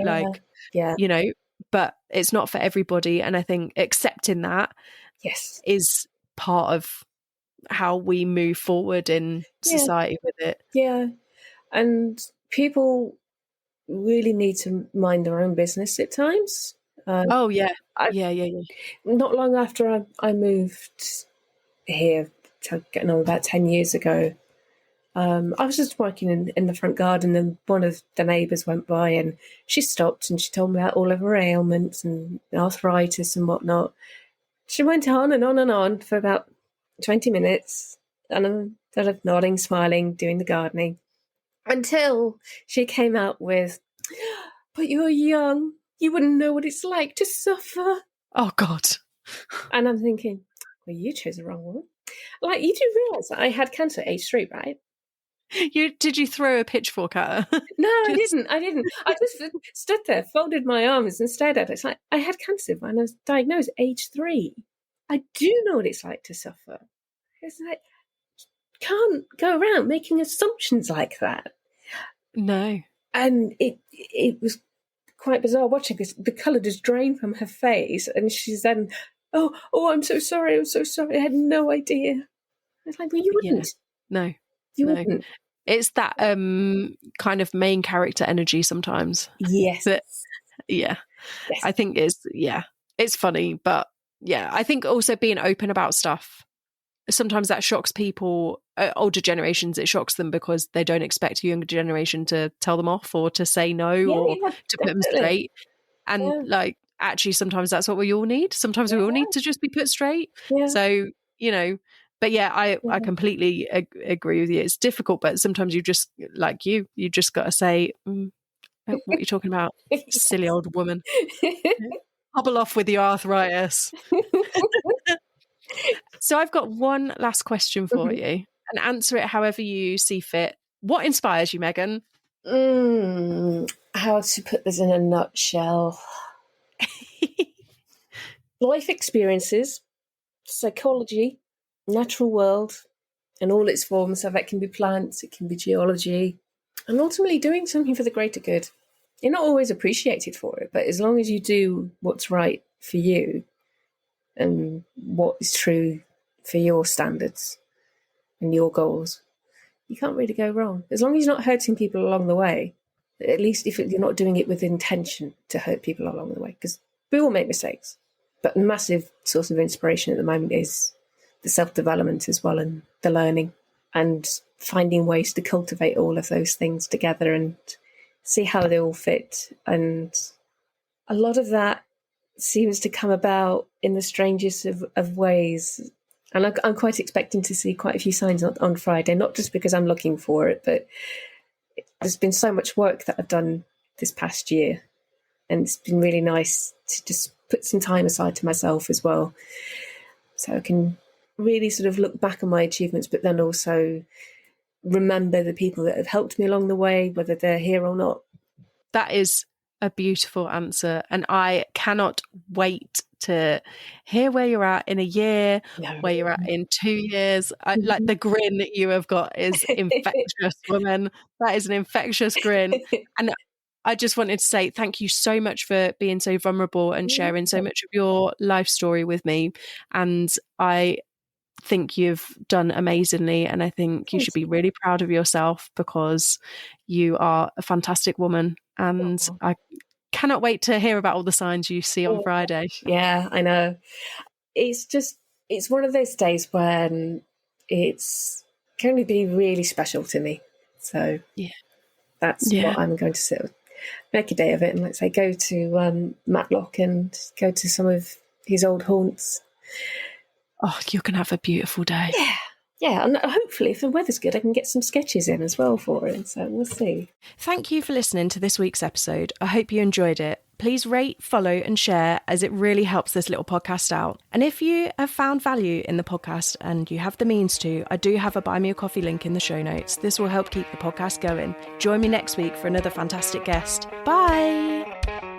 But it's not for everybody, and I think accepting that is part of how we move forward in society with it. And people really need to mind their own business at times. Not long after I moved here, getting on about 10 years ago, I was just working in the front garden, and one of the neighbours went by, and she stopped and she told me about all of her ailments and arthritis and whatnot. She went on and on and on for about 20 minutes, and I'm sort of nodding, smiling, doing the gardening, until she came out with, "But you're young, you wouldn't know what it's like to suffer." Oh, God. And I'm thinking, well, you chose the wrong one. Like, you do realise that I had cancer at age 3, right? Did you throw a pitchfork at her? No, I didn't. I just stood there, folded my arms and stared at it. It's like, I had cancer when I was diagnosed at age 3. I do know what it's like to suffer. It's like, can't go around making assumptions like that. No. And it was quite bizarre watching, because the colour just drained from her face, and she's then, oh, I'm so sorry, I had no idea. It's like, well, you wouldn't. No. You wouldn't. It's that kind of main character energy sometimes. Yes. Yes. I think it's funny, but I think also being open about stuff, sometimes that shocks people, older generations, it shocks them because they don't expect a younger generation to tell them off or to say no or to put them straight. And actually, sometimes that's what we all need. Sometimes we all need to just be put straight. Yeah. So, but I completely agree with you. It's difficult, but sometimes you just, like you just got to say, what are you talking about? Silly old woman. Hobble off with your arthritis. So I've got one last question for you, and answer it however you see fit. What inspires you, Meghan? How to put this in a nutshell? Life experiences, psychology, natural world, and all its forms. So that can be plants, it can be geology, and ultimately doing something for the greater good. You're not always appreciated for it, but as long as you do what's right for you and what is true for your standards and your goals, you can't really go wrong. As long as you're not hurting people along the way, at least if you're not doing it with intention to hurt people along the way, because we all make mistakes. But a massive source of inspiration at the moment is the self-development as well, and the learning, and finding ways to cultivate all of those things together and see how they all fit. And a lot of that seems to come about in the strangest of ways. And I'm quite expecting to see quite a few signs on Friday, not just because I'm looking for it, but there's been so much work that I've done this past year. And it's been really nice to just put some time aside to myself as well, so I can really sort of look back on my achievements, but then also remember the people that have helped me along the way, whether they're here or not. That is a beautiful answer, and I cannot wait to hear where you're at in a year, where you're at in 2 years. Like, the grin that you have got is infectious, woman. That is an infectious grin. And I just wanted to say thank you so much for being so vulnerable and sharing so much of your life story with me. And I think you've done amazingly, and I think you should be really proud of yourself because you are a fantastic woman, and I cannot wait to hear about all the signs you see on Friday. Yeah, I know. It's one of those days when it's going to be really special to me. So that's what I'm going to sort of make a day of it, and let's say go to Matlock and go to some of his old haunts. Oh, you're going to have a beautiful day. Yeah, and hopefully if the weather's good, I can get some sketches in as well for it, so we'll see. Thank you for listening to this week's episode. I hope you enjoyed it. Please rate, follow and share, as it really helps this little podcast out. And if you have found value in the podcast and you have the means to, I do have a Buy Me a Coffee link in the show notes. This will help keep the podcast going. Join me next week for another fantastic guest. Bye!